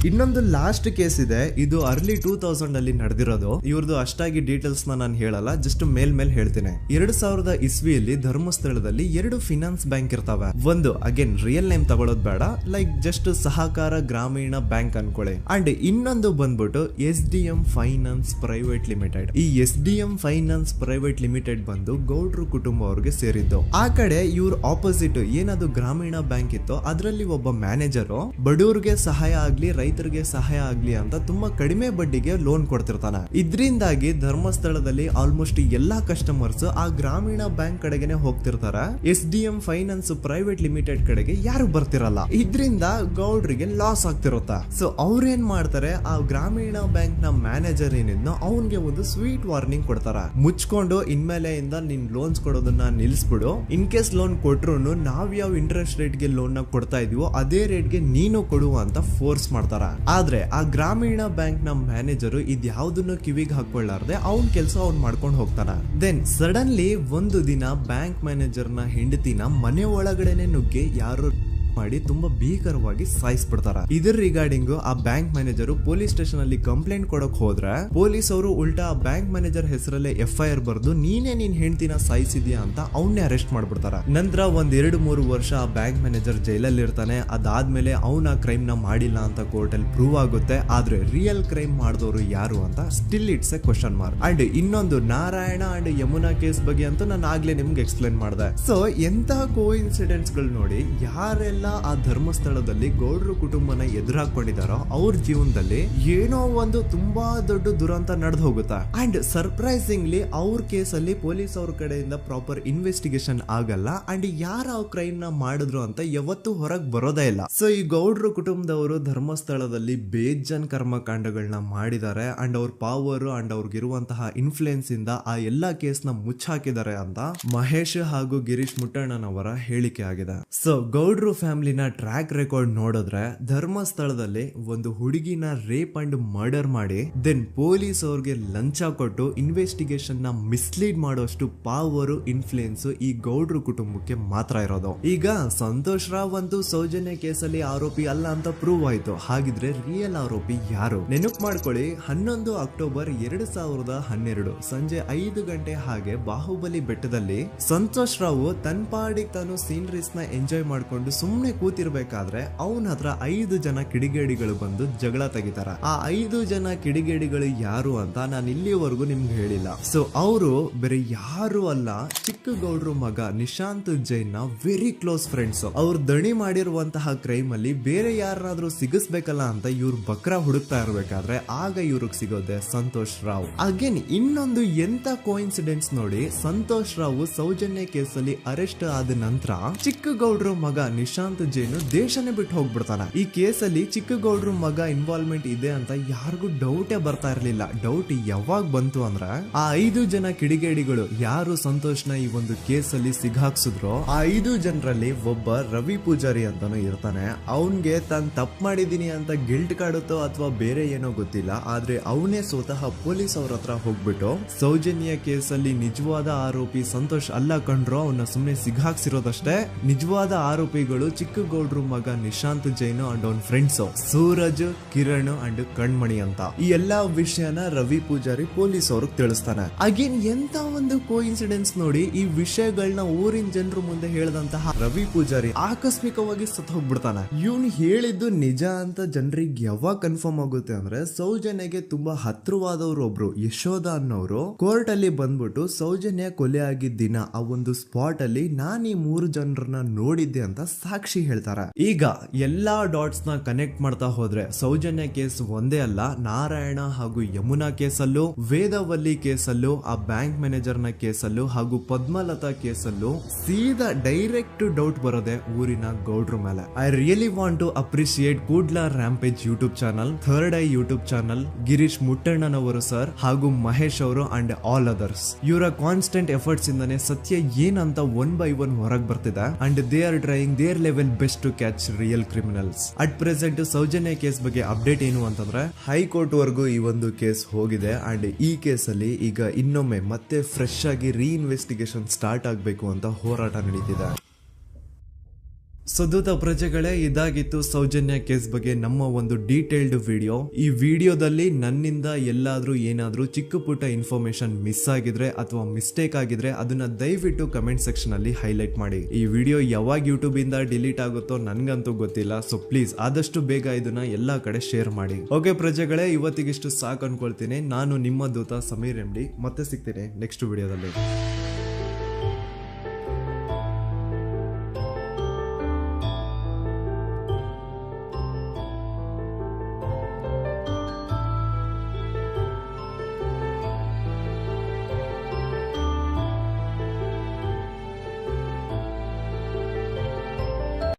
ಇನ್ನೊಂದು ಲಾಸ್ಟ್ ಕೇಸ್ ಇದೆ, ಇದು ಅರ್ಲಿ 2000 ಅಲ್ಲಿ ನಡೆದಿರೋದು. ಇವ್ರದ್ದು ಅಷ್ಟಾಗಿ ಡೀಟೇಲ್ಸ್ ನಾನು ಹೇಳಲ್ಲ, ಜಸ್ಟ್ ಮೇಲ್ ಹೇಳ್ತೀನಿ. 2000 ಇಸ್ವಿಯಲ್ಲಿ ಧರ್ಮಸ್ಥಳದಲ್ಲಿ 2 ಫಿನಾನ್ಸ್ ಬ್ಯಾಂಕ್ ಇರ್ತಾವೆ. ಒಂದು ಅಗೇನ್ ರಿಯಲ್ ನೇಮ್ ತಗೊಳ್ಳೋದು ಬೇಡ, ಲೈಕ್ ಜಸ್ಟ್ ಸಹಕಾರ ಗ್ರಾಮೀಣ ಬ್ಯಾಂಕ್ ಅನ್ಕೊಳ್ಳಿ. ಅಂಡ್ ಇನ್ನೊಂದು ಬಂದ್ಬಿಟ್ಟು SDM ಫೈನಾನ್ಸ್ ಪ್ರೈವೇಟ್ ಲಿಮಿಟೆಡ್. ಈ SDM ಫೈನಾನ್ಸ್ ಪ್ರೈವೇಟ್ ಲಿಮಿಟೆಡ್ ಬಂದು ಗೌಡ್ರು ಕುಟುಂಬ ಅವ್ರಿಗೆ ಸೇರಿದ್ದು. ಆ ಕಡೆ ಇವ್ರ ಆಪೋಸಿಟ್ ಏನದು ಗ್ರಾಮೀಣ ಬ್ಯಾಂಕ್ ಇತ್ತು, ಅದರಲ್ಲಿ ಒಬ್ಬ ಮ್ಯಾನೇಜರು ಬಡವ್ರಿಗೆ ಸಹಾಯ ಆಗ್ಲಿ ರೈತರಿಗೆ ಸಹಾಯ ಆಗ್ಲಿ ಅಂತ ತುಂಬಾ ಕಡಿಮೆ ಬಡ್ಡಿಗೆ ಲೋನ್ ಕೊಡ್ತಿರ್ತಾನೆ. ಇದ್ರಿಂದಾಗಿ ಧರ್ಮಸ್ಥಳದಲ್ಲಿ ಆಲ್ಮೋಸ್ಟ್ ಎಲ್ಲಾ ಕಸ್ಟಮರ್ಸ್ ಆ ಗ್ರಾಮೀಣ ಬ್ಯಾಂಕ್ ಕಡೆಗೆ ಹೋಗ್ತಿರ್ತಾರೆ. SDM ಫೈನಾನ್ಸ್ ಪ್ರೈವೇಟ್ ಲಿಮಿಟೆಡ್ ಕಡೆಗೆ ಯಾರು ಬರ್ತಿರಲ್ಲ. ಇದ್ರಿಂದ ಗೌಡ್ರಿಗೆ ಲಾಸ್ ಆಗ್ತಿರುತ್ತ. ಸೊ ಅವ್ರೇನ್ ಮಾಡ್ತಾರೆ, ಆ ಗ್ರಾಮೀಣ ಬ್ಯಾಂಕ್ ನ ಮ್ಯಾನೇಜರ್ ಏನಿದ್ನೋ ಅವನ್ಗೆ ಒಂದು ಸ್ವೀಟ್ ವಾರ್ನಿಂಗ್ ಕೊಡ್ತಾರ. ಮುಚ್ಕೊಂಡು ಇನ್ಮೇಲೆ ಇಂದ ನಿನ್ ಲೋನ್ಸ್ ಕೊಡೋದನ್ನ ನಿಲ್ಸ್ಬಿಡು. ಇನ್ ಕೇಸ್ ಲೋನ್ ಕೊಟ್ರು ನಾವ್ ಯಾವ ಇಂಟ್ರೆಸ್ಟ್ ರೇಟ್ ಗೆ ಲೋನ್ ನ ಕೊಡ್ತಾ ಇದೀವೋ ಅದೇ ರೇಟ್ ಗೆ ನೀನು ಕೊಡುವ ಅಂತ ಫೋರ್ಸ್ ಮಾಡ್ತಾರ. ಆದ್ರೆ ಆ ಗ್ರಾಮೀಣ ಬ್ಯಾಂಕ್ ನ ಮ್ಯಾನೇಜರ್ ಇದ್ಯಾವುದನ್ನು ಕಿವಿಗೆ ಹಾಕೊಳ್ಳಾರ್ದೆ ಅವ್ನ್ ಕೆಲಸ ಅವ್ನ್ ಮಾಡ್ಕೊಂಡು ಹೋಗ್ತಾನ. ದೆನ್ ಸಡನ್ಲಿ ಒಂದು ದಿನ ಬ್ಯಾಂಕ್ ಮ್ಯಾನೇಜರ್ ನ ಹೆಂಡತಿನ ಮನೆ ಒಳಗಡೆನೆ ನುಗ್ಗಿ ಯಾರು ಮಾಡಿ ತುಂಬಾ ಭೀಕರವಾಗಿ ಸಾಯಿಸ್ಬಿಡ್ತಾರ. ಇದರ ರಿಗಾರ್ಡಿಂಗ್ ಆ ಬ್ಯಾಂಕ್ ಮ್ಯಾನೇಜರ್ ಪೊಲೀಸ್ ಸ್ಟೇಷನ್ ಅಲ್ಲಿ ಕಂಪ್ಲೇಂಟ್ ಕೊಡಕ್ ಹೋದ್ರೆ ಪೊಲೀಸ್ ಅವರು ಉಲ್ಟಾ ಆ ಬ್ಯಾಂಕ್ ಮ್ಯಾನೇಜರ್ ಹೆಸರಲ್ಲೇ FIR ಬರ್ದು ನೀನೇ ನಿನ್ ಹೆಂಡತಿನ ಸಾಯಿಸಿದ್ಯಾ ಅಂತ ಅವನ್ನೇ ಅರೆಸ್ಟ್ ಮಾಡ್ಬಿಡ್ತಾರ. ನಂತರ 1-2-3 ವರ್ಷ ಆ ಬ್ಯಾಂಕ್ ಮ್ಯಾನೇಜರ್ ಜೈಲಲ್ಲಿ ಇರ್ತಾನೆ. ಅದಾದ್ಮೇಲೆ ಅವನ ಕ್ರೈಮ್ ನ ಮಾಡಿಲ್ಲ ಅಂತ ಕೋರ್ಟ್ ಅಲ್ಲಿ ಪ್ರೂವ್ ಆಗುತ್ತೆ. ಆದ್ರೆ ರಿಯಲ್ ಕ್ರೈಮ್ ಮಾಡಿದವರು ಯಾರು ಅಂತ still it's A question mark. And ಇನ್ನೊಂದು ನಾರಾಯಣ ಅಂಡ್ ಯಮುನಾ ಕೇಸ್ ಬಗ್ಗೆ ಅಂತೂ ನಾನು ಆಗ್ಲೇ ನಿಮ್ಗೆ ಎಕ್ಸ್ಪ್ಲೇನ್ ಮಾಡಿದೆ. ಸೊ ಎಂತ ಕೋಇನ್ಸಿಡೆಂಟ್ಸ್ ಗಳು ನೋಡಿ, ಯಾರೆಲ್ಲ ಆ ಧರ್ಮಸ್ಥಳದಲ್ಲಿ ಗೌಡ್ರು ಕುಟುಂಬನ ಎದುರಾಕೊಂಡಿದಾರೋ ಅವ್ರ ಜೀವನದಲ್ಲಿ ಏನೋ ಒಂದು ತುಂಬಾ ದೊಡ್ಡ ದುರಂತ ನಡೆದು ಹೋಗುತ್ತಾ. ಅಂಡ್ ಸರ್ಪ್ರೈಸಿಂಗ್ಲಿ ಅವ್ರ ಕೇಸಲ್ಲಿ ಪೊಲೀಸ್ ಅವ್ರ ಕಡೆಯಿಂದ ಪ್ರಾಪರ್ ಇನ್ವೆಸ್ಟಿಗೇಷನ್ ಆಗಲ್ಲ. ಅಂಡ್ ಯಾರ ಕ್ರೈಮ್ ನ ಮಾಡಿದ್ರು ಅಂತ ಯಾವತ್ತೂ ಹೊರಗೆ ಬರೋದೇ ಇಲ್ಲ. ಸೊ ಈ ಗೌಡ್ರು ಕುಟುಂಬದವರು ಧರ್ಮಸ್ಥಳದಲ್ಲಿ ಬೇಜನ್ ಕರ್ಮಕಾಂಡಗಳನ್ನ ಮಾಡಿದ್ದಾರೆ. ಅಂಡ್ ಅವ್ರ ಪವರ್ ಅಂಡ್ ಅವ್ರಿಗಿರುವಂತಹ ಇನ್ಫ್ಲೂಯೆನ್ಸ್ ಇಂದ ಆ ಎಲ್ಲಾ ಕೇಸ್ ನ ಮುಚ್ಚಾಕಿದ್ದಾರೆ ಅಂತ ಮಹೇಶ್ ಹಾಗೂ ಗಿರೀಶ್ ಮುಟ್ಟಣ್ಣನವರ ಹೇಳಿಕೆ ಆಗಿದೆ. ಸೊ ಗೌಡ್ರು ಫ್ಯಾಮಿಲಿನ ಟ್ರ್ಯಾಕ್ ರೆಕಾರ್ಡ್ ನೋಡಿದ್ರೆ ಧರ್ಮಸ್ಥಳದಲ್ಲಿ ಒಂದು ಹುಡುಗಿನ ರೇಪ್ ಅಂಡ್ ಮರ್ಡರ್ ಮಾಡಿ ದೆನ್ ಪೊಲೀಸ್ ಅವ್ರಿಗೆ ಲಂಚ ಕೊಟ್ಟು ಇನ್ವೆಸ್ಟಿಗೇಷನ್ ನ ಮಿಸ್ಲೀಡ್ ಮಾಡೋಷ್ಟು ಪವರ್ ಇನ್ಫ್ಲೂಯೆನ್ಸ್ ಈ ಗೌಡ್ರು ಕುಟುಂಬಕ್ಕೆ ಮಾತ್ರ ಇರೋದು. ಈಗ ಸಂತೋಷ್ ರಾವ್ ಅಂತೂ ಸೌಜನ್ಯ ಕೇಸಲ್ಲಿ ಆರೋಪಿ ಅಲ್ಲ ಅಂತ ಪ್ರೂವ್ ಆಯ್ತು. ಹಾಗಿದ್ರೆ ರಿಯಲ್ ಆರೋಪಿ ಯಾರು? ನೆನಪು ಮಾಡ್ಕೊಳ್ಳಿ, 11 ಅಕ್ಟೋಬರ್ 2012 ಸಂಜೆ 5 ಗಂಟೆ ಹಾಗೆ ಬಾಹುಬಲಿ ಬೆಟ್ಟದಲ್ಲಿ ಸಂತೋಷ್ ರಾವ್ ತನ್ನ ಪಾಡಿಗೆ ತಾನು ಸೀನರೀಸ್ ನ ಎಂಜಾಯ್ ಮಾಡ್ಕೊಂಡು ಸುಮ್ನೆ ಕೂತಿರ್ಬೇಕಾದ್ರೆ ಅವನ ಹತ್ರ 5 ಜನ ಕಿಡಿಗೇಡಿಗಳು ಬಂದು ಜಗಳ ತೆಗಿತಾರ. ಆ 5 ಜನ ಕಿಡಿಗೇಡಿಗಳು ಯಾರು ಅಂತ ನಾನು ಇಲ್ಲಿವರೆಗೂ ನಿಮ್ಗೆ ಹೇಳಿಲ್ಲ. ಸೊ ಅವರು ಬೇರೆ ಯಾರು ಅಲ್ಲ, ಚಿಕ್ಕ ಗೌಡ್ರು ಮಗ ನಿಶಾಂತ್ ಜೈನ್ ನ ವೆರಿ ಕ್ಲೋಸ್ ಫ್ರೆಂಡ್ಸ್. ಅವ್ರು ದಣಿ ಮಾಡಿರುವಂತಹ ಕ್ರೈಮ್ ಅಲ್ಲಿ ಬೇರೆ ಯಾರನ್ನಾದ್ರೂ ಸಿಗಿಸ್ಬೇಕಲ್ಲ ಅಂತ ಇವ್ರು ಬಕ್ರ ಹುಡುಕ್ತಾ ಇರ್ಬೇಕಾದ್ರೆ ಆಗ ಇವ್ರಿಗೆ ಸಿಗೋದೆ ಸಂತೋಷ್ ರಾವ್. ಅಗೇನ್ ಇನ್ನೊಂದು ಎಂತ ಕೋಇನ್ಸಿಡೆನ್ಸ್ ನೋಡಿ, ಸಂತೋಷ್ ರಾವ್ ಸೌಜನ್ಯ ಕೇಸಲ್ಲಿ ಅರೆಸ್ಟ್ ಆದ ನಂತರ ಚಿಕ್ಕ ಗೌಡ್ರು ಮಗ ನಿಶಾಂತ್ ಜೈನ್ ದೇಶನೇ ಬಿಟ್ಟು ಹೋಗ್ಬಿಡ್ತಾನೆ. ಈ ಕೇಸಲ್ಲಿ ಚಿಕ್ಕ ಗೌಡ್ರು ಮಗ ಇನ್ವಾಲ್ವ್ಮೆಂಟ್ ಇದೆ ಅಂತ ಯಾರಿಗೂ ಡೌಟೇ ಬರ್ತಾ ಇರ್ಲಿಲ್ಲ. ಡೌಟ್ ಯಾವಾಗ ಬಂತು ಅಂದ್ರೆ ಆ 5 ಜನ ಕಿಡಿಗೇಡಿಗಳು ಯಾರು ಸಂತೋಷ್ನ ಈ ಒಂದು ಕೇಸಲ್ಲಿ ಸಿಗಾಕ್ಸಿದ್ರು ಆ 5 ಜನರಲ್ಲಿ ಒಬ್ಬ ರವಿ ಪೂಜಾರಿ ಅಂತಾನು ಇರ್ತಾನೆ. ಅವನ್ಗೆ ತಾನು ತಪ್ಪು ಮಾಡಿದೀನಿ ಅಂತ ಗಿಲ್ಟ್ ಕಾಡುತ್ತೋ ಅಥವಾ ಬೇರೆ ಏನೋ ಗೊತ್ತಿಲ್ಲ. ಆದ್ರೆ ಅವನೇ ಸ್ವತಃ ಪೊಲೀಸ್ ಅವ್ರ ಹತ್ರ ಹೋಗ್ಬಿಟ್ಟು ಸೌಜನ್ಯ ಕೇಸಲ್ಲಿ ನಿಜವಾದ ಆರೋಪಿ ಸಂತೋಷ್ ಅಲ್ಲ ಕಂಡ್ರು, ಅವನ್ನ ಸುಮ್ನೆ ಸಿಗಾಕ್ಸಿರೋದಷ್ಟೇ. ನಿಜವಾದ ಆರೋಪಿಗಳು ಚಿಕ್ಕ ಗೌಡ್ರು ಮಗ ನಿಶಾಂತ್ ಜೈನ್ ಅಂಡ್ ಅವನ್ ಫ್ರೆಂಡ್ಸ್ ಸೂರಜ್, ಕಿರಣ್ ಅಂಡ್ ಕಣ್ಮಣಿ ಅಂತ. ಈ ಎಲ್ಲಾ ವಿಷಯನ ರವಿ ಪೂಜಾರಿ ಪೊಲೀಸ್ ಅವ್ರಿಗೆ ತಿಳಿಸ್ತಾನೆ. ಅಗೇನ್ ಎಂತ ಒಂದು ಕೋಇನ್ಸಿಡೆನ್ಸ್ ನೋಡಿ, ಈ ವಿಷಯಗಳನ್ನ ಊರಿನ ಜನರು ಮುಂದೆ ಹೇಳಿದಂತಹ ರವಿ ಪೂಜಾರಿ ಆಕಸ್ಮಿಕವಾಗಿ ಸತ್ ಹೋಗ್ಬಿಡ್ತಾನೆ. ಇವನು ಹೇಳಿದ್ದು ನಿಜ ಅಂತ ಜನರಿಗೆ ಯಾವಾಗ ಕನ್ಫರ್ಮ್ ಆಗುತ್ತೆ ಅಂದ್ರೆ ಸೌಜನ್ಯಗೆ ತುಂಬಾ ಹತ್ರವಾದವ್ರು ಒಬ್ರು ಯಶೋಧ ಅನ್ನೋರು ಕೋರ್ಟ್ ಅಲ್ಲಿ ಬಂದ್ಬಿಟ್ಟು ಸೌಜನ್ಯ ಕೊಲೆ ಆಗಿದ್ದ ದಿನ ಆ ಒಂದು ಸ್ಪಾಟ್ ಅಲ್ಲಿ ನಾನು ಈ 3 ಜನರನ್ನ ನೋಡಿದ್ದೆ ಅಂತ ಸಾಕ್ಷಿ ಹೇಳ್ತಾರೆ. ಈಗ ಎಲ್ಲಾ ಡಾಟ್ಸ್ ನ ಕನೆಕ್ಟ್ ಮಾಡ್ತಾ ಹೋದ್ರೆ ಸೌಜನ್ಯ ಕೇಸ್ ಒಂದೇ ಅಲ್ಲ, ನಾರಾಯಣ ಹಾಗೂ ಯಮುನಾ ಕೇಸಲ್ಲೂ, ವೇದವಲ್ಲಿ ಕೇಸಲ್ಲೂ, ಆ ಬ್ಯಾಂಕ್ ಮ್ಯಾನೇಜರ್ ನ ಕೇಸಲ್ಲೂ ಹಾಗೂ ಪದ್ಮಲತಾ ಕೇಸಲ್ಲೂ ಸೀದಾ ಡೈರೆಕ್ಟ್ ಡೌಟ್ ಬರೋದೆ ಊರಿನ ಗೌಡ್ರ ಮೇಲೆ. I really want to appreciate Kudla rampage YouTube channel, third eye YouTube channel, Girish ಮುಟ್ಟಣ್ಣನವರು ಸರ್ ಹಾಗೂ ಮಹೇಶ್ ಅವರು ಅಂಡ್ ಆಲ್ ಅದರ್ಸ್. ಇವರ ಕಾನ್ಸ್ಟೆಂಟ್ ಎಫರ್ಟ್ಸ್ ಇಂದಾನೆ ಸತ್ಯ ಏನಂತ 1 by 1 ಹೊರಗೆ ಬರ್ತಿದೆ. And they are trying their level best to catch real criminals. At present Soujanya case ಬಗ್ಗೆ ಅಪ್ಡೇಟ್ ಏನು ಅಂತಂದ್ರೆ ಹೈಕೋರ್ಟ್ ವರೆಗೂ ಈ ಒಂದು ಕೇಸ್ ಹೋಗಿದೆ. ಅಂಡ್ ಈ ಕೇಸ್ ಅಲ್ಲಿ ಈಗ ಇನ್ನೊಮ್ಮೆ ಮತ್ತೆ ಫ್ರೆಶ್ ಆಗಿ ರೀಇನ್ವೆಸ್ಟಿಗೇಷನ್ ಸ್ಟಾರ್ಟ್ ಆಗಬೇಕು ಅಂತ ಹೋರಾಟ ನಡೀತಿದೆ. ಸುದೂತ ಪ್ರಜೆಗಳೇ, ಇದಾಗಿತ್ತು ಸೌಜನ್ಯ ಕೇಸ್ ಬಗ್ಗೆ ನಮ್ಮ ಒಂದು ಡೀಟೇಲ್ಡ್ ವಿಡಿಯೋ. ಈ ವಿಡಿಯೋದಲ್ಲಿ ನನ್ನಿಂದ ಎಲ್ಲಾದ್ರೂ ಏನಾದ್ರೂ ಚಿಕ್ಕ ಪುಟ್ಟ ಇನ್ಫಾರ್ಮೇಶನ್ ಮಿಸ್ ಆಗಿದ್ರೆ ಅಥವಾ ಮಿಸ್ಟೇಕ್ ಆಗಿದ್ರೆ ಅದನ್ನ ದಯವಿಟ್ಟು ಕಮೆಂಟ್ ಸೆಕ್ಷನ್ ಅಲ್ಲಿ ಹೈಲೈಟ್ ಮಾಡಿ. ಈ ವಿಡಿಯೋ ಯಾವಾಗ ಯೂಟ್ಯೂಬ್ ಇಂದ ಡಿಲೀಟ್ ಆಗುತ್ತೋ ನನ್ಗಂತೂ ಗೊತ್ತಿಲ್ಲ. ಸೊ ಪ್ಲೀಸ್ ಆದಷ್ಟು ಬೇಗ ಇದನ್ನ ಎಲ್ಲಾ ಕಡೆ ಶೇರ್ ಮಾಡಿ. ಓಕೆ ಪ್ರಜೆಗಳೇ, ಇವತ್ತಿಗಿಷ್ಟು ಸಾಕು ಅನ್ಕೊಳ್ತೀನಿ. ನಾನು ನಿಮ್ಮ ದೂತ ಸಮೀರ್ MD. ಮತ್ತೆ ಸಿಗ್ತೀನಿ ನೆಕ್ಸ್ಟ್ ವಿಡಿಯೋದಲ್ಲಿ.